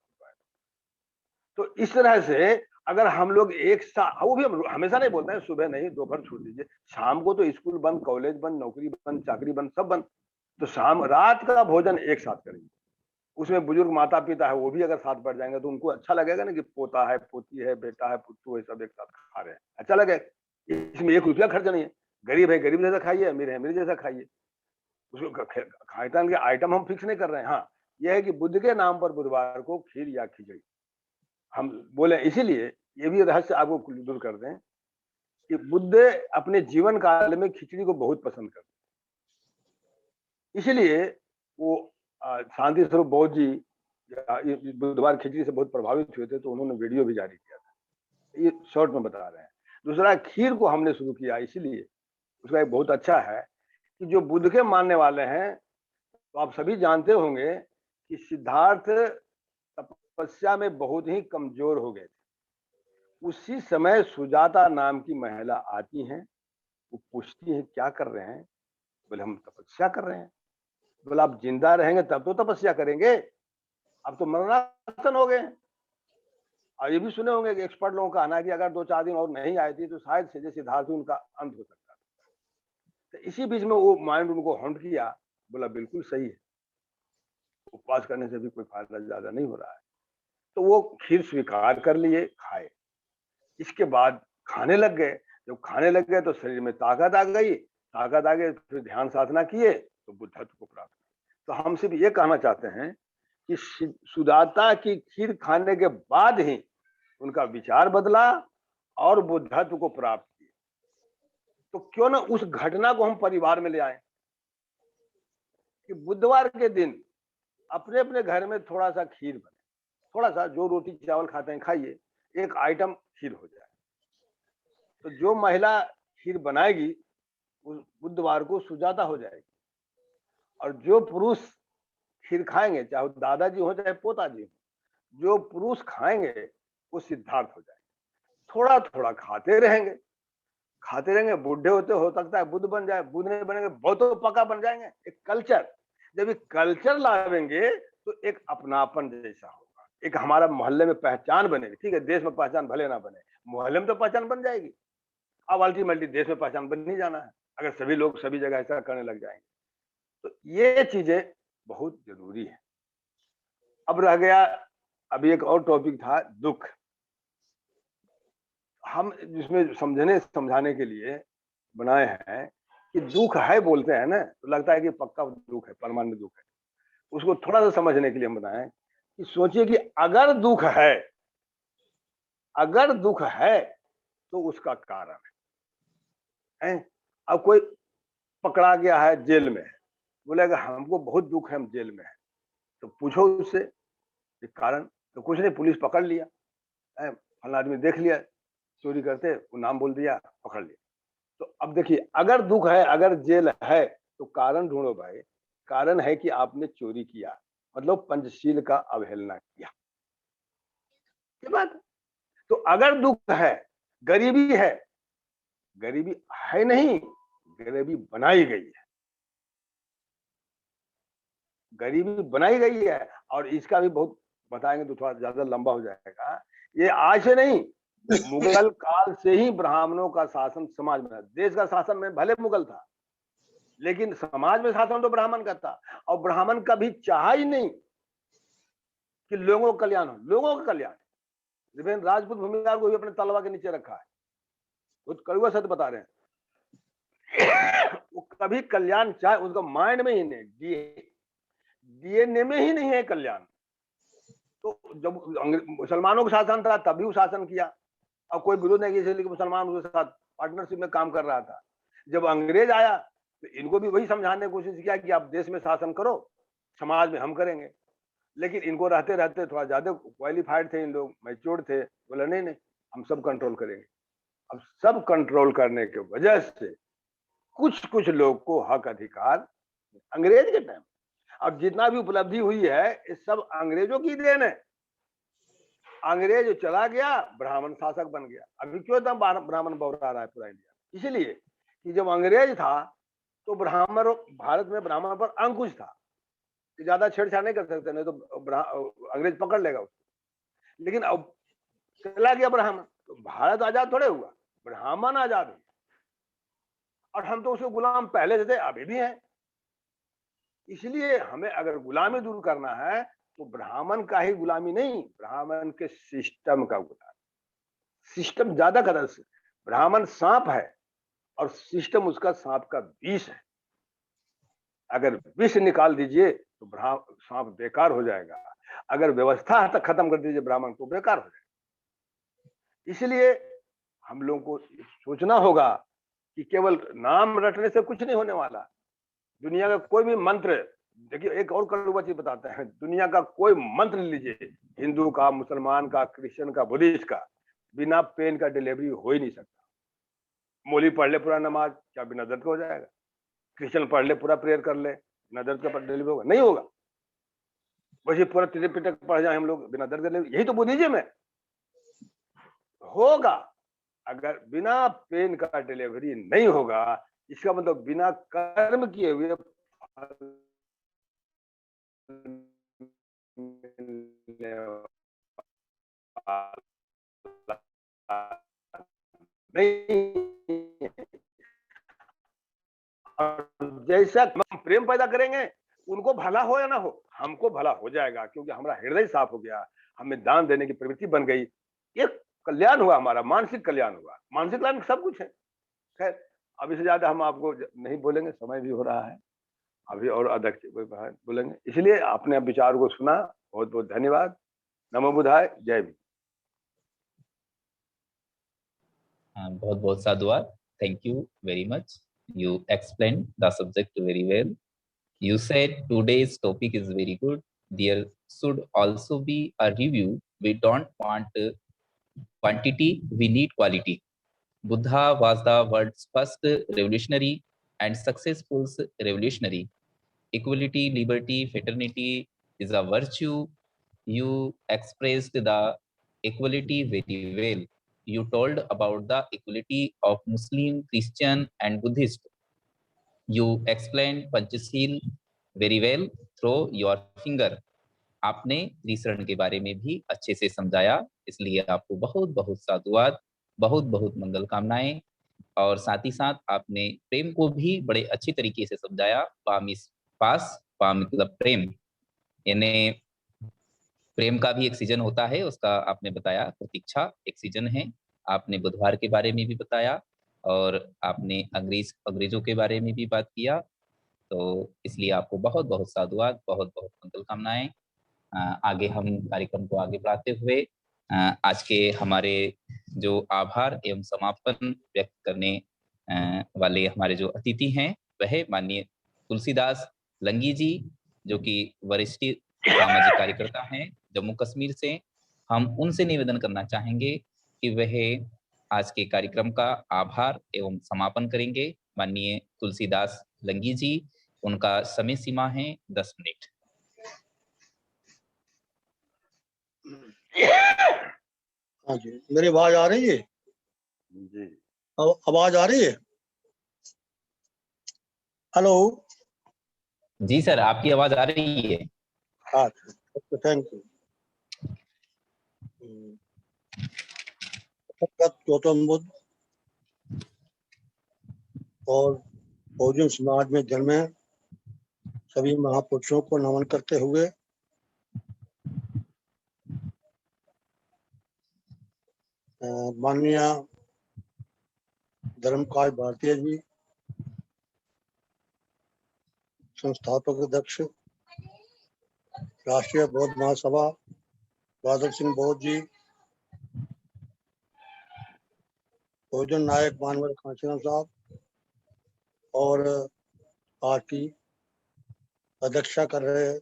तो इस तरह से अगर हम लोग एक साथ, वो भी हम हमेशा नहीं बोलते हैं सुबह नहीं दोपहर छोड़ दीजिए, शाम को तो स्कूल बंद, कॉलेज बंद, नौकरी बंद, चाकरी बंद, सब बंद, तो शाम रात का भोजन एक साथ करेंगे। उसमें बुजुर्ग माता पिता है, वो भी अगर साथ बैठ जाएंगे तो उनको अच्छा लगेगा ना कि पोता है, पोती है, बेटा है, पुत्तू है, सब एक साथ खा रहे हैं, अच्छा लगेगा। इसमें 1 रुपया खर्च नहीं है। गरीब है गरीब जैसा खाइए, अमीर है अमीर जैसा खाइए। उसको खानपान के आइटम हम फिक्स नहीं कर रहे हैं। हाँ, यह है कि बुद्ध के नाम पर बुधवार को खीर या खिचड़ी हम बोले, इसीलिए ये भी रहस्य आपको दूर कर दें कि बुद्ध अपने जीवन काल में खिचड़ी को बहुत पसंद करते, इसलिए वो शांति स्वरूप बौद्ध जी बुधवार खिचड़ी से बहुत प्रभावित हुए थे, तो उन्होंने वीडियो भी जारी किया था। ये शॉर्ट में बता रहे हैं। दूसरा, खीर को हमने शुरू किया इसलिए, उसका एक बहुत अच्छा है कि जो बुद्ध के मानने वाले हैं, तो आप सभी जानते होंगे कि सिद्धार्थ तपस्या में बहुत ही कमजोर हो गए थे। उसी समय सुजाता नाम की महिला आती हैं, वो पूछती है क्या कर रहे हैं? बोले हम तपस्या कर रहे हैं। बोले आप जिंदा रहेंगे तब तो तपस्या करेंगे, अब तो मरणासन हो गए। और ये भी सुने होंगे कि एक्सपर्ट लोगों का कहना है कि अगर 2-4 दिन और नहीं आई थी तो शायद से सिद्धार्थ उनका अंत हो सकता था। तो इसी बीच में वो माइंड उनको हॉन्ट किया, बोला बिल्कुल सही है, उपवास करने से भी कोई फायदा ज्यादा नहीं हो रहा है। तो वो खीर स्वीकार कर लिए, खाए। इसके बाद खाने लग गए। जब खाने लग गए तो शरीर में ताकत आ गई, ताकत आ गई, फिर ध्यान साधना किए तो बुद्धत्व को प्राप्त। तो हम सिर्फ ये कहना चाहते हैं कि सुदाता की खीर खाने के बाद ही उनका विचार बदला और बुद्धत्व को प्राप्त किए। तो क्यों ना उस घटना को हम परिवार में ले आए कि बुधवार के दिन अपने अपने घर में थोड़ा सा खीर बने, थोड़ा सा, जो रोटी चावल खाते हैं खाइए, एक आइटम खीर हो जाए। तो जो महिला खीर बनाएगी उस बुधवार को सुजाता हो जाएगी, और जो पुरुष खीर खाएंगे, चाहे वो दादाजी हो चाहे पोताजी हो, जो पुरुष खाएंगे वो सिद्धार्थ हो जाएंगे। थोड़ा थोड़ा खाते रहेंगे, बूढ़े होते हो सकता है बुद्ध बन जाए, बुद्ध नहीं बनेंगे बहुत तो पक्का बन जाएंगे। एक कल्चर, जब ये कल्चर लावेंगे तो एक अपनापन जैसा होगा, एक हमारा मोहल्ले में पहचान बनेगी। ठीक है, देश में पहचान भले ना बने, मोहल्ले में तो पहचान बन जाएगी। अब अल्टीमेटली देश में पहचान बन नहीं जाना है अगर सभी लोग सभी जगह ऐसा करने लग जाएंगे। तो ये चीजें बहुत जरूरी है। अब रह गया, अभी एक और टॉपिक था दुख। हम जिसमें समझाने के लिए बनाए हैं कि दुख है, बोलते हैं ना तो लगता है कि पक्का दुख है, परमानेंट दुख है। उसको थोड़ा सा समझने के लिए हम बनाए कि सोचिए कि अगर दुख है तो उसका कारण है। अब कोई पकड़ा गया है, जेल में है, बोलेगा हमको बहुत दुख है, हम जेल में है, तो पूछो उससे कारण, तो कुछ नहीं, पुलिस पकड़ लिया, फला आदमी देख लिया चोरी करते, वो नाम बोल दिया, पकड़ लिया। तो अब देखिए, अगर दुख है, अगर जेल है, तो कारण ढूंढो भाई। कारण है कि आपने चोरी किया, मतलब पंचशील का अवहेलना किया, ये बात। तो अगर दुख है, गरीबी है, गरीबी है नहीं, गरीबी बनाई गई है, गरीबी बनाई गई है। और इसका भी बहुत बताएंगे तो थोड़ा ज्यादा लंबा हो जाएगा। ये आज से नहीं, मुगल काल से ही ब्राह्मणों का शासन समाज में, देश का शासन में भले मुगल था, लेकिन समाज में शासन तो ब्राह्मण का था। और ब्राह्मण कभी चाहा ही नहीं कि लोगों का कल्याण हो, लोगों का कल्याण। देवेंद्र राजपूत भूमिहार को भी अपने तलवा के नीचे रखा है, बहुत कड़वा सत्य बता रहे हैं। वो कभी कल्याण चाहे, उसका माइंड में ही नहीं, डीएनए में ही नहीं है कल्याण। तो जब मुसलमानों का शासन था तभी वो शासन किया, और कोई विरोध नहीं किया, इसलिए मुसलमान उसके साथ पार्टनरशिप में काम कर रहा था। जब अंग्रेज आया तो इनको भी वही समझाने की कोशिश किया कि आप देश में शासन करो, समाज में हम करेंगे। लेकिन इनको रहते रहते थोड़ा ज्यादा क्वालिफाइड थे इन लोग, मैच्योर्ड थे, बोला नहीं नहीं हम सब कंट्रोल करेंगे। अब सब कंट्रोल करने की वजह से कुछ लोग को हक अधिकार अंग्रेज के टाइम, अब जितना भी उपलब्धि हुई है ये सब अंग्रेजों की देन है। अंग्रेज चला गया, ब्राह्मण शासक बन गया। अभी क्यों इतना ब्राह्मण बौरा रहा है पूरा इंडिया? इसीलिए कि जब अंग्रेज था तो ब्राह्मण, भारत में ब्राह्मण पर अंकुश था, ज्यादा छेड़छाड़ नहीं कर सकते, नहीं तो अंग्रेज पकड़ लेगा उसको। लेकिन अब चला गया ब्राह्मण, तो भारत आजाद थोड़े हुआ, ब्राह्मण आजाद हुआ। और हम तो उसके गुलाम पहले से थे, अभी भी हैं। इसलिए हमें अगर गुलामी दूर करना है तो ब्राह्मण का ही गुलामी नहीं, ब्राह्मण के सिस्टम का गुलामी। सिस्टम ज्यादा कदर से, ब्राह्मण सांप है और सिस्टम उसका सांप का विष है। अगर विष निकाल दीजिए तो सांप बेकार हो जाएगा, अगर व्यवस्था तक खत्म कर दीजिए ब्राह्मण तो बेकार हो जाएगा। इसलिए हम लोगों को सोचना होगा कि केवल नाम रटने से कुछ नहीं होने वाला। दुनिया का कोई भी मंत्र, देखिए एक और कड़वा चीज बताते हैं, दुनिया का कोई मंत्र लीजिए, हिंदू का, मुसलमान का, क्रिश्चियन का, बुद्धिस्ट का, बिना पेन का डिलीवरी हो ही नहीं सकता। मौलवी पढ़ ले पूरा नमाज, क्या बिना दर्द का हो जाएगा? क्रिश्चियन पढ़ ले पूरा प्रेयर कर ले, बिना दर्द का डिलीवरी होगा? नहीं होगा। वैसे पूरा त्रिपिटक पढ़ जाए हम लोग, बिना दर्द का, यही तो बुद्धिज्म है। होगा, अगर बिना पेन का डिलीवरी नहीं होगा, इसका मतलब बिना कर्म किए हुए नहीं। जैसा हम प्रेम पैदा करेंगे, उनको भला हो या ना हो, हमको भला हो जाएगा, क्योंकि हमारा हृदय साफ हो गया, हमें दान देने की प्रवृत्ति बन गई, एक कल्याण हुआ, हमारा मानसिक कल्याण हुआ। मानसिक कल्याण सब कुछ है। खैर, अब इससे ज्यादा हम आपको नहीं बोलेंगे, समय भी हो रहा है अभी, और अध्यक्ष बोलेंगे, इसलिए आपने अब विचार को सुना, बहुत बहुत धन्यवाद। नमो बुद्धाय, जय भीम।
बहुत बहुत साधुवाद। Thank you very much. You explained the subject very well. You said today's topic is very good. There should also be a review. We don't want quantity, we need quality. Buddha was the world's first revolutionary and successful revolutionary. Equality, liberty, fraternity is a virtue. You expressed the equality very well. You told about the equality of Muslim, Christian, and Buddhist. You explained Panchasheel very well through your finger. आपने त्रिशरण के बारे में भी अच्छे से समझाया, इसलिए आपको बहुत बहुत साधुवाद, बहुत बहुत मंगल कामनाएं। और साथ ही साथ आपने प्रेम को भी बड़े अच्छी तरीके से समझाया। पास पा मतलब प्रेम, यानी प्रेम का भी एक सीजन होता है, उसका आपने बताया। प्रतीक्षा एक सीजन है। आपने बुधवार के बारे में भी बताया और आपने अंग्रेजों के बारे में भी बात किया। तो इसलिए आपको बहुत बहुत साधुवाद, बहुत बहुत मंगल कामनाएं। आगे हम कार्यक्रम को आगे बढ़ाते हुए आज के हमारे जो आभार एवं समापन व्यक्त करने वाले हमारे जो अतिथि हैं, वह माननीय तुलसीदास लंगी जी, जो कि वरिष्ठ सामाजिक कार्यकर्ता हैं जम्मू कश्मीर से। हम उनसे निवेदन करना चाहेंगे कि वह आज के कार्यक्रम का आभार एवं समापन करेंगे। माननीय तुलसीदास लंगी जी, उनका समय सीमा है 10 मिनट।
हाँ जी, मेरी आवाज आ रही है?
जी,
आवाज आ रही है? हेलो।
जी सर, आपकी आवाज आ रही है।
हाँ, थैंक यू। गौतम बुद्ध और बहुजन समाज में जन्मे सभी महापुरुषों को नमन करते हुए माननीय धर्मकाज भारतीय जी, संस्थापक अध्यक्ष राष्ट्रीय बौद्ध महासभा बादल सिंह बौद्ध जी, बहुजन नायक मानवर कांशीराम साहब और पार्टी अध्यक्षा कर रहे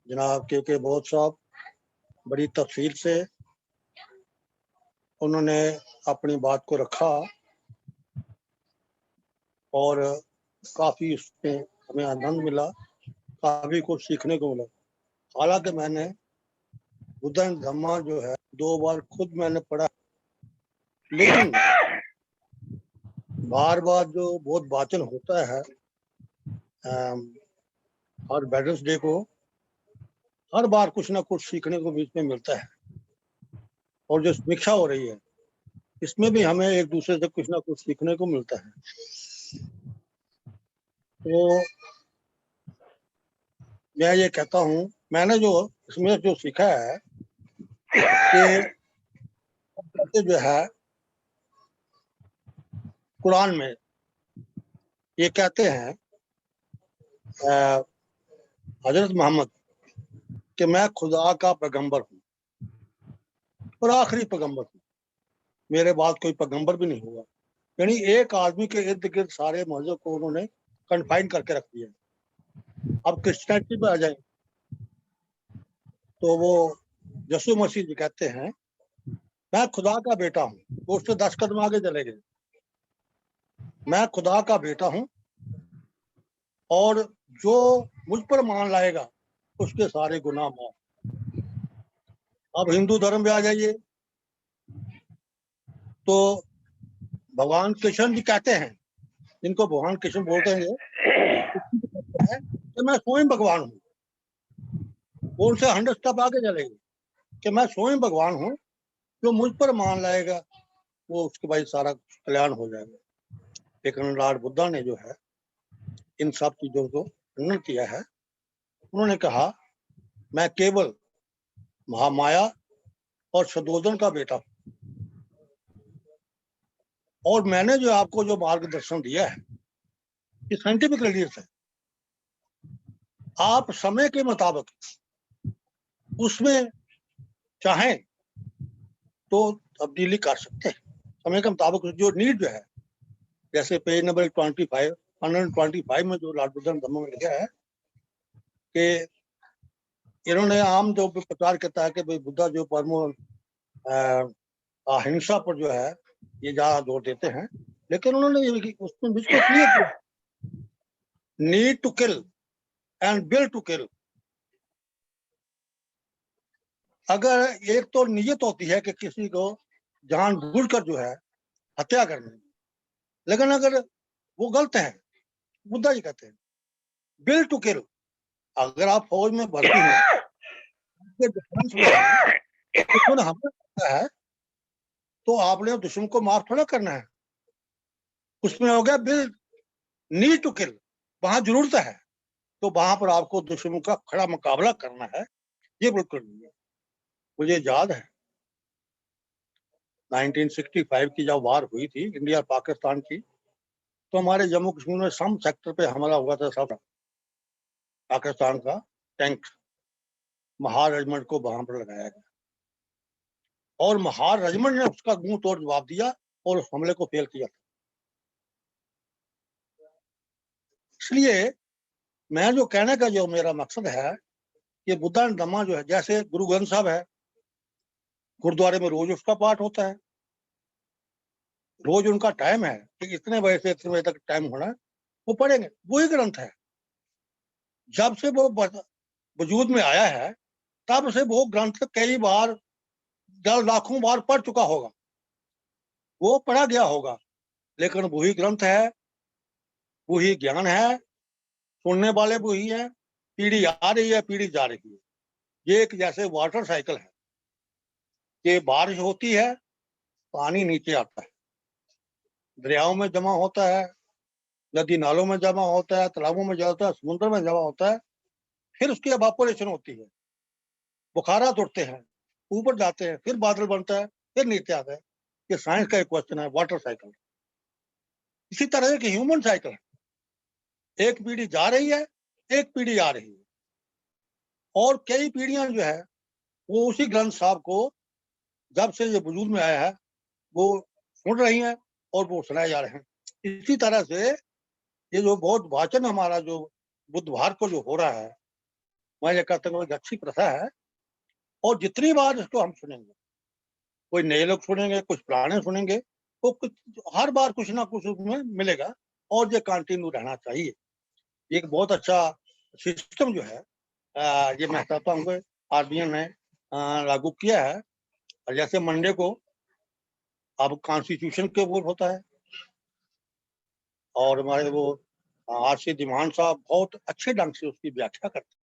जनाब के बौद्ध साहब, बड़ी तफसील से उन्होंने अपनी बात को रखा और काफी उसमें हमें आनंद मिला, काफी कुछ सीखने को मिला। हालांकि मैंने बुद्धन धम्मा जो है 2 बार खुद मैंने पढ़ा, लेकिन बार बार जो बहुत वाचन होता है हर वेडनेसडे को, हर बार कुछ ना कुछ सीखने को बीच में मिलता है। और जो समीक्षा हो रही है इसमें भी हमें एक दूसरे से कुछ ना कुछ सीखने को मिलता है। तो मैं ये कहता हूँ, मैंने जो इसमें जो सीखा है कि जो है कुरान में ये कहते हैं हजरत मोहम्मद कि मैं खुदा का पैगंबर हूँ और आखिरी पैगंबर हूँ, मेरे बाद कोई पैगंबर भी नहीं हुआ। यानी एक आदमी के इर्द गिर्द सारे मौजूद को उन्होंने कन्फाइन करके रख दिया। अब क्रिश्चियनिटी पे आ जाए तो वो यीशु मसीह जी कहते हैं मैं खुदा का बेटा हूँ, वो उससे 10 कदम आगे चले गए। मैं खुदा का बेटा हूँ और जो मुझ पर मान लाएगा उसके सारे गुनाह माफ। अब हिंदू धर्म में आ जाइए तो भगवान कृष्ण जी कहते हैं, जिनको भगवान कृष्ण बोलते हैं कि मैं स्वयं भगवान हूँ। वो उनसे 100 स्टेप आगे चलेंगे कि मैं स्वयं भगवान हूँ, जो मुझ पर मान लाएगा वो उसके बाद सारा कल्याण हो जाएगा। लेकिन लॉर्ड बुद्धा ने जो है इन सब चीजों को खंडन किया है। उन्होंने कहा मैं केवल महामाया और शदोदन का बेटा हूँ और मैंने जो आपको जो मार्गदर्शन दिया है ये साइंटिफिक रीजन है। आप समय के मुताबिक उसमें चाहें तो तब्दीली कर सकते हैं। समय के मुताबिक जो नीड जो है, जैसे पेज नंबर 125 में जो लॉर्ड बुद्धन धम्म में लिखा है कि इन्होंने आम जो प्रचार करता है कि भाई बुद्धा जो परमो अहिंसा पर जो है ये ज्यादा जोर देते हैं, लेकिन उन्होंने उसमें बिल्कुल क्लियर किया, need to kill and will to kill. अगर एक तो नियत होती है कि किसी को जानबूझकर जो है हत्या करनी, लेकिन अगर वो गलत है, बुद्धा जी कहते हैं विल टू किल। अगर आप फौज में भर्ती हैं, डिफेंस में हैं, दुश्मन हमला करता है तो आपने दुश्मन को माफ थोड़ा करना है। उसमें हो गया विल नीड टू किल, वहां जरूरत है तो वहां पर आपको दुश्मन का खड़ा मुकाबला करना है। ये बिल्कुल नहीं है। मुझे याद है 1965 की जब वार हुई थी इंडिया पाकिस्तान की, तो हमारे जम्मू कश्मीर में सम सेक्टर पे हमला हुआ था। सब पाकिस्तान का टैंक महार रेजिमेंट को वहां पर लगाया गया और महार रेजिमेंट ने उसका मुंह तोड़ जवाब दिया और उस हमले को फेल किया। इसलिए मैं जो कहने का जो मेरा मकसद है कि बुद्धा धम्मा जो है, जैसे गुरु ग्रंथ साहब है, गुरुद्वारे में रोज उसका पाठ होता है, रोज उनका टाइम है कि इतने बजे से इतने बजे तक टाइम होना है, वो पढ़ेंगे। वही ग्रंथ है, जब से वो वजूद में आया है तब से वो ग्रंथ कई बार लाखों बार पढ़ चुका होगा, वो पढ़ा गया होगा, लेकिन वही ग्रंथ है, वही ज्ञान है, सुनने वाले वही है, पीढ़ी आ रही है, पीढ़ी जा रही है। ये एक जैसे वाटर साइकिल है कि बारिश होती है, पानी नीचे आता है, दरियाओं में जमा होता है, नदी नालों में जमा होता है, तालाबों में जमा होता है, समुद्र में जमा होता है, फिर उसकी एवापोरेशन होती है, बुखारात उठते हैं, ऊपर जाते हैं, फिर बादल बनता है, फिर नीचे आता है। ये साइंस का एक क्वेश्चन है, वाटर साइकिल। इसी तरह की ह्यूमन साइकिल है, एक पीढ़ी जा रही है, एक पीढ़ी आ रही है, और कई पीढ़ियां जो है वो उसी ग्रंथ साहब को जब से ये वजूद में आया है वो सुन रही हैं और वो सुनाए जा रहे हैं। इसी तरह से ये जो बहुत वाचन हमारा जो बुधवार को जो हो रहा है, मैं ये कहता हूँ एक अच्छी प्रथा है, और जितनी बार इसको हम सुनेंगे, कोई नए लोग सुनेंगे, कुछ पुराने सुनेंगे, तो कुछ हर बार कुछ ना कुछ उसमें मिलेगा, और ये कंटिन्यू रहना चाहिए। एक बहुत अच्छा सिस्टम जो है ये मैं चाहता हूँ आरबीआई ने लागू किया है। और जैसे मंडे को अब कॉन्स्टिट्यूशन के ऊपर होता है, और हमारे वो आरसी दिमान साहब बहुत अच्छे ढंग से उसकी व्याख्या करते हैं,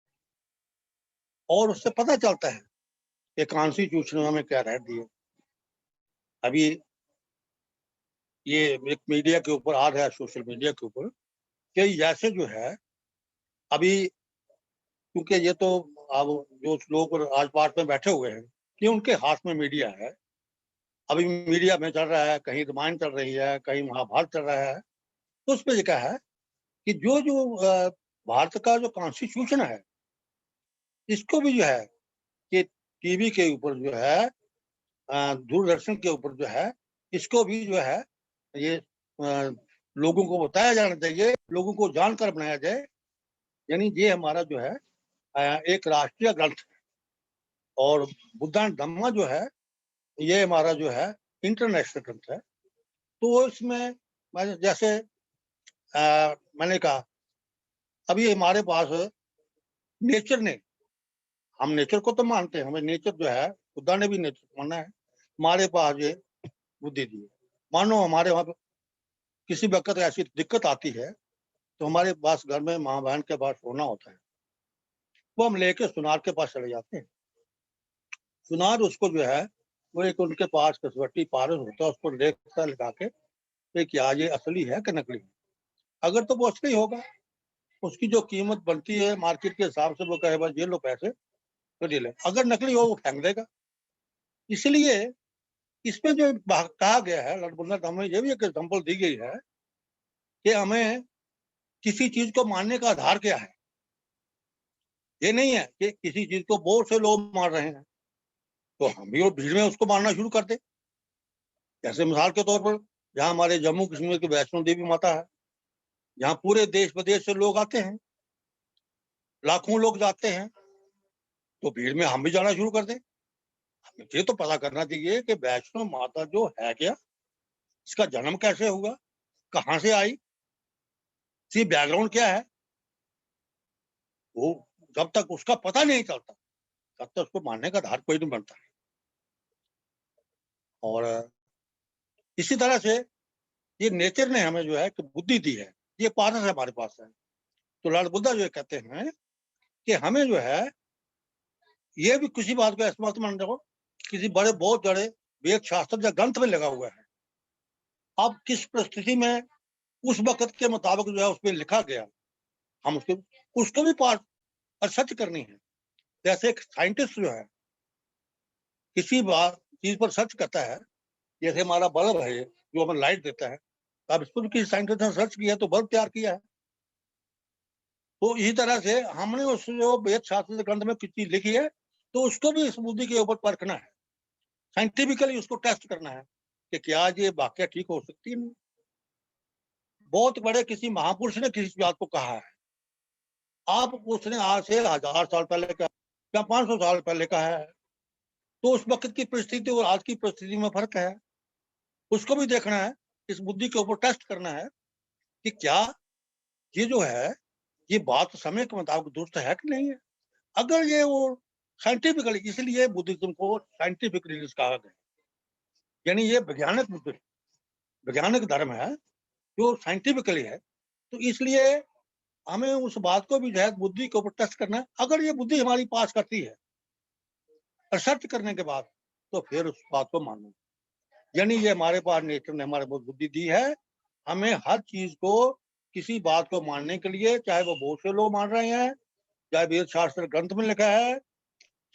और उससे पता चलता है कि कॉन्स्टिट्यूशन में हमें क्या रह दिए। अभी ये एक मीडिया के ऊपर आ रहा है, सोशल मीडिया के ऊपर, कि जैसे जो है अभी, क्योंकि ये तो अब जो लोग राजपाट में बैठे हुए हैं कि उनके हाथ में मीडिया है, अभी मीडिया में चल रहा है, कहीं रामायण चल रही है, कहीं महाभारत चल रहा है, तो उस पर लिखा है कि जो भारत का जो कॉन्स्टिट्यूशन है इसको भी जो है कि टीवी के ऊपर जो है, दूरदर्शन के ऊपर जो है, इसको भी जो है ये लोगों को बताया जाना चाहिए, लोगों को जानकर बनाया जाए। यानी ये हमारा जो है एक राष्ट्रीय ग्रंथ है, और बुद्धा धम्मा जो है ये हमारा जो है इंटरनेशनल ग्रंथ है। तो इसमें जैसे मैंने कहा अभी हमारे पास नेचर ने, हम नेचर को तो मानते हैं, हमें नेचर जो है खुदा ने भी नेचर माना है, हमारे पास ये बुद्धि दी है। मानो हमारे वहां पर किसी वक्त ऐसी दिक्कत आती है तो हमारे पास घर में माँ बहन के पास सोना होता है, वो हम लेके सुनार के पास चले जाते हैं। सुनार उसको जो है वो एक उनके पास कसवट्टी पारस होता है, उसको देखता लगा के क्या ये असली है कि नकली है। अगर तो वो असली होगा, उसकी जो कीमत बनती है मार्केट के हिसाब से वो कहे बस ये लो पैसे तो ले ले, अगर नकली हो वो फेंक देगा। इसलिए इसमें जो कहा गया है लॉर्ड बुद्धा में ये भी एक एग्जाम्पल दी गई है कि हमें किसी चीज को मानने का आधार क्या है। ये नहीं है कि किसी चीज को बहुत से लोग मान रहे हैं तो हम भी और भीड़ में उसको मानना शुरू कर दे। जैसे मिसाल के तौर पर जहाँ हमारे जम्मू कश्मीर की वैष्णो देवी माता है, जहाँ पूरे देश विदेश से लोग आते हैं, लाखों लोग जाते हैं, तो भीड़ में हम भी जाना शुरू कर दें। हमें ये तो पता करना चाहिए कि वैष्णो माता जो है क्या, इसका जन्म कैसे हुआ, कहाँ से आई, इसकी बैकग्राउंड क्या है। वो जब तक उसका पता नहीं चलता तब तक उसको मानने का आधार कोई नहीं बनता। और इसी तरह से ये नेचर ने हमें जो है कि बुद्धि दी है, ये पारस हमारे पास है। तो लॉर्ड बुद्धा जो कहते हैं कि हमें जो है ये भी किसी बात को ऐसा मत मान रखो किसी बड़े बहुत बड़े वेद शास्त्र या ग्रंथ में लगा हुआ है। अब किस परिस्थिति में उस वक्त के मुताबिक जो है उसमें लिखा गया, हम उसको भी पाठ और सच करनी है। जैसे एक साइंटिस्ट जो है किसी बात चीज पर सर्च करता है, जैसे हमारा बल्ब है जो हमें लाइट देता है, अब इसको भी किसी साइंटिस्ट ने सर्च किया तो बल्ब तैयार किया है। तो इसी तरह से हमने उस जो वेद शास्त्र ग्रंथ में किसी चीज लिखी है तो उसको भी इस बुद्धि के ऊपर परखना है, साइंटिफिकली उसको टेस्ट करना है कि क्या ये वाक्य ठीक हो सकती है। नहीं, बहुत बड़े किसी महापुरुष ने किसी बात को कहा है, आप उसने आज से 1000 साल पहले का या 500 साल पहले का है, तो उस वक्त की परिस्थिति और आज की परिस्थिति में फर्क है, उसको भी देखना है। इस बुद्धि के ऊपर टेस्ट करना है कि क्या ये जो है ये बात समय के मुताबिक दुरुस्त है कि नहीं है। अगर ये वो साइंटिफिकली, इसलिए बुद्धिज्म को साइंटिफिक रिलीज कहा गया, यानी ये वैज्ञानिक धर्म है जो साइंटिफिकली है। तो इसलिए हमें उस बात को भी जो है बुद्धि के ऊपर टेस्ट करना है। अगर ये बुद्धि हमारी पास करती है रिसर्च करने के बाद तो फिर उस बात को मानो, यानी ये हमारे पास नेचर ने हमारे बहुत बुद्धि दी है। हमें हर चीज को किसी बात को मानने के लिए, चाहे वो बहुत से लोग मान रहे हैं, चाहे वेद शास्त्र ग्रंथ में लिखा है,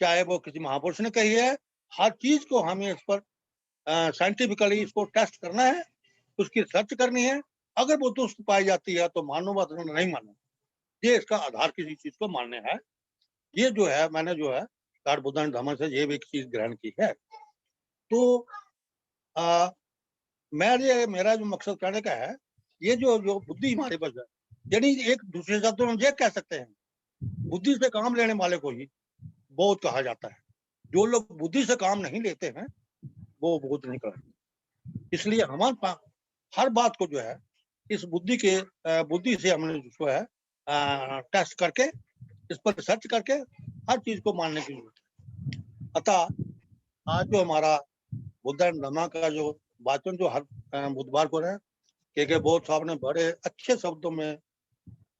चाहे वो किसी महापुरुष ने कही है, हर चीज को हमें इस पर साइंटिफिकली इसको टेस्ट करना है, उसकी रिसर्च करनी है। अगर वो दुरुस्त पाई जाती है तो मानो, बात नहीं मानो, ये इसका आधार किसी चीज को मानने है। ये जो है मैंने जो है लॉर्ड बुद्धा ने धम्म से ये भी एक चीज ग्रहण की है। तो मेरा जो मकसद कहने का है, ये जो बुद्धि हमारे पास है, यानी एक दूसरे शब्दों में ये कह सकते हैं बुद्धि से काम लेने वाले को ही बहुत कहा जाता है। जो लोग बुद्धि से काम नहीं लेते हैं वो बहुत नहीं करते। इसलिए हमारे पास हर बात को जो है इस बुद्धि से हमने जो है टेस्ट करके, इस पर रिसर्च करके हर चीज को मानने की जरूरत है। अतः आज जो हमारा बुद्धा धम्मा का जो वाचन जो हर बुधवार को है, के बोध साहब ने बड़े अच्छे शब्दों में,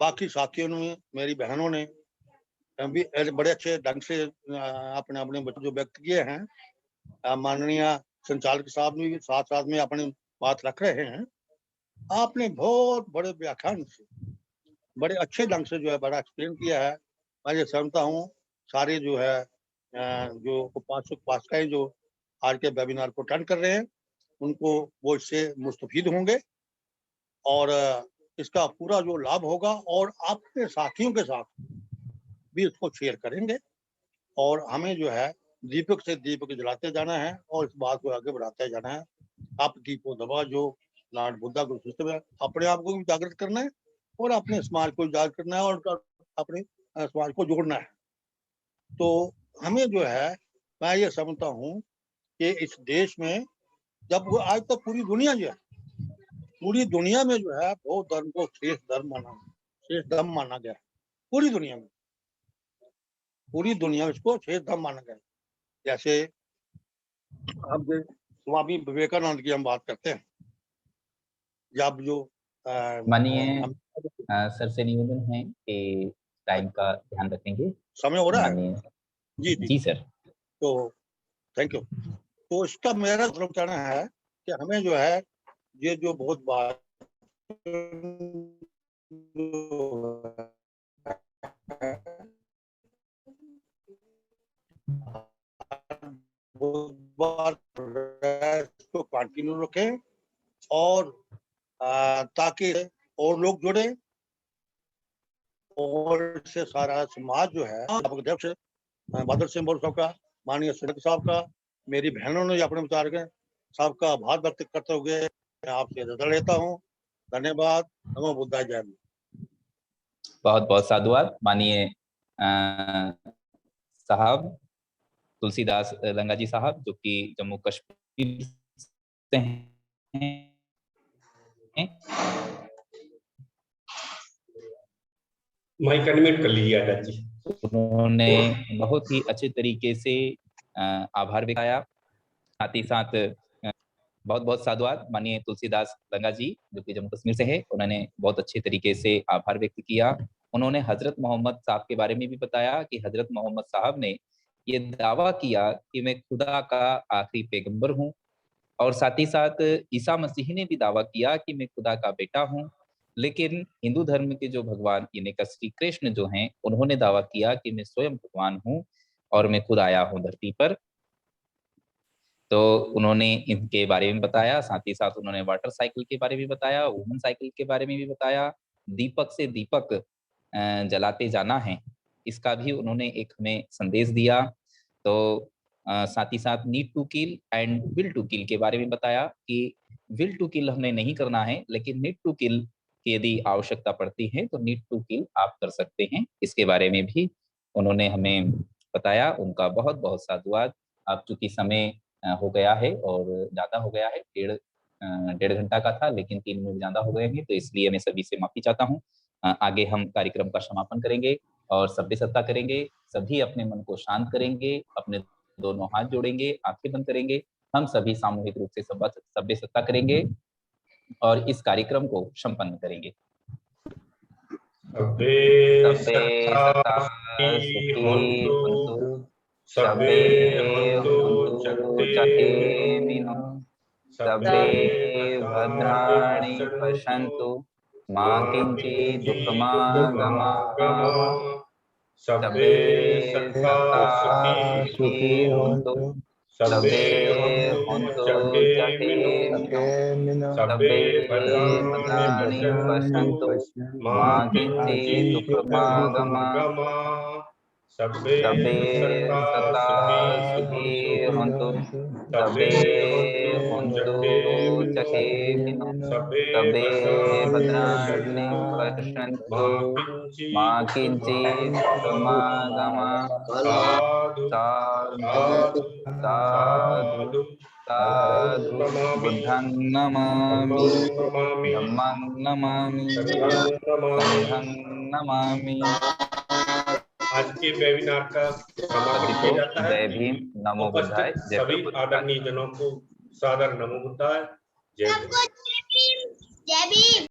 बाकी साथियों ने, मेरी बहनों ने भी बड़े अच्छे ढंग से अपने अपने बच्चे जो व्यक्त किए हैं, माननीय संचालक साहब ने भी साथ साथ में अपनी बात रख रहे हैं। आपने बहुत बड़े व्याख्यान से बड़े अच्छे ढंग से जो है बड़ा एक्सप्लेन किया है। मैं ये समझता हूँ सारे जो है जो उपासक उपासिकाएं जो आज के वेबिनार को अटेंड कर रहे हैं उनको वो इससे मुस्तफीद होंगे और इसका पूरा जो लाभ होगा और आपके साथियों के साथ भी इसको शेयर करेंगे। और हमें जो है दीपक से दीपक जलाते जाना है और इस बात को आगे बढ़ाते जाना है। आप दीपो दबा जो लॉर्ड बुद्धा को सिस्टम है, अपने आप को भी जागृत करना है और अपने समाज को जागृत करना है और अपने समाज को जोड़ना है। तो हमें जो है, मैं ये समझता हूँ कि इस देश में जब वो आज तक पूरी दुनिया जो है, पूरी दुनिया में जो है बौद्ध धर्म को श्रेष्ठ धर्म माना गया है। पूरी दुनिया में इसको श्रेष्ठ धर्म माना गया है। जैसे अब स्वामी विवेकानंद की हम बात करते हैं, जब जो
मानिए सर से निवेदन है कि टाइम का ध्यान रखेंगे।
समय हो रहा है।
जी सर।
तो थैंक यू। तो इसका मेरा मतलब कहना है कि हमें जो है ये जो बहुत बार कंटिन्यू रखें और ताकि और लोग जुड़े और इससे सारा समाज जो है अध्यक्ष बादल सिंह बोल साहब का, माननीय सदस्य साहब का, मेरी बहनों ने अपने विचार के सबका आभार व्यक्त करते हुए मैं आपसे इजाजत लेता हूँ। धन्यवाद। नमो बुद्धाय। जय हिंद।
बहुत बहुत साधुवाद माननीय साहब तुलसीदास लंगा जी साहब, जो कि जम्मू कश्मीर से हैं।
माइक अनम्यूट कर लीजिए आजाद जी।
उन्होंने बहुत ही अच्छे तरीके से आभार दिखाया। साथ ही साथ बहुत बहुत साधुवाद माननीय तुलसीदास लंगा जी, जो कि जम्मू कश्मीर से है। उन्होंने बहुत अच्छे तरीके से आभार व्यक्त किया। उन्होंने हजरत मोहम्मद साहब के बारे में भी बताया कि हजरत मोहम्मद साहब ने ये दावा किया कि मैं खुदा का आखिरी पैगंबर हूँ, और साथ ही साथ ईसा मसीह ने भी दावा किया कि मैं खुदा का बेटा हूँ। लेकिन हिंदू धर्म के जो भगवान यानी कि श्री कृष्ण जो हैं, उन्होंने दावा किया कि मैं स्वयं भगवान हूँ और मैं खुद आया हूँ धरती पर। तो उन्होंने इनके बारे में बताया। साथ ही साथ उन्होंने वाटर साइकिल के बारे में बताया, वुमन साइकिल के बारे में भी बताया। दीपक से दीपक जलाते जाना है, इसका भी उन्होंने एक हमें संदेश दिया। तो साथ ही साथ need to kill and will to kill के बारे में बताया कि विल टू किल हमने नहीं करना है, लेकिन नीड टू किल की यदि आवश्यकता पड़ती है तो नीड टू किल आप कर सकते हैं। इसके बारे में भी उन्होंने हमें बताया। उनका बहुत बहुत साधुवाद। अब चूंकि समय हो गया है और ज़्यादा हो गया है, डेढ़ घंटा का था लेकिन 3 मिनट ज़्यादा हो गए हैं, तो इसलिए मैं सभी से माफ़ी चाहता हूँ। आगे हम कार्यक्रम का समापन करेंगे और सभ्य सत्ता करेंगे। सभी अपने मन को शांत करेंगे, अपने दोनों हाथ जोड़ेंगे, आंखें बंद करेंगे। हम सभी सामूहिक रूप से सभ्य सत्ता करेंगे और इस कार्यक्रम को संपन्न करेंगे।
सभ्य
सभ्य
सत्ता
सत्ता
सुखी
सुखी
हन्तु,
हन्तु,
सभ्य
सभ्ये
हन्तु
हन्तु
जगते
जगेमिनो,
सभ्ये
सभ्ये
भद्राणि
भद्राणि
पश्यन्तु
पश्यन्तु,
मा
मा
किञ्चित्
किञ्चित् दुःखमागमात्।
सभ्ये
सभ्ये
सत्ता
सत्ता
सुखी
सुखी हन्तु,
सभ्ये
सभ्ये
हन्तु
हन्तु जगेमिनो,
सभ्ये
सभ्ये
भद्राणि
भद्राणि पश्यन्तु,
मा
मा
किञ्चित्
किञ्चित् दुःखमागमात्।
दुःखमागमात्। सभ्ये
सभ्ये
सत्ता
सत्ता
सुखी
सुखी हन्तु,
सभ्ये
सभ्ये
हन्तु
हन्तु जगेमिनो,
सभ्ये
सभ्ये भद्राणि
भद्राणि
पश्यन्तु,
मा
मा
किञ्चित्
किञ्चित् दुःखमागमात्।
साधु
साधु
साधु
साधु साधु।
नमामि
बुद्धं नमामि,
नमामि
धम्मं नमामि,
नमामि।
संघं नमामि।
आज के वेबिनार का समापन
सभी
किया
को
जाता है।
जय भीम, नमो बुद्धाय,
उपस्थित
जय
सभी
प्रभु।
आदरणीय जनों को सादर नमो बुद्धाय। जय भीम।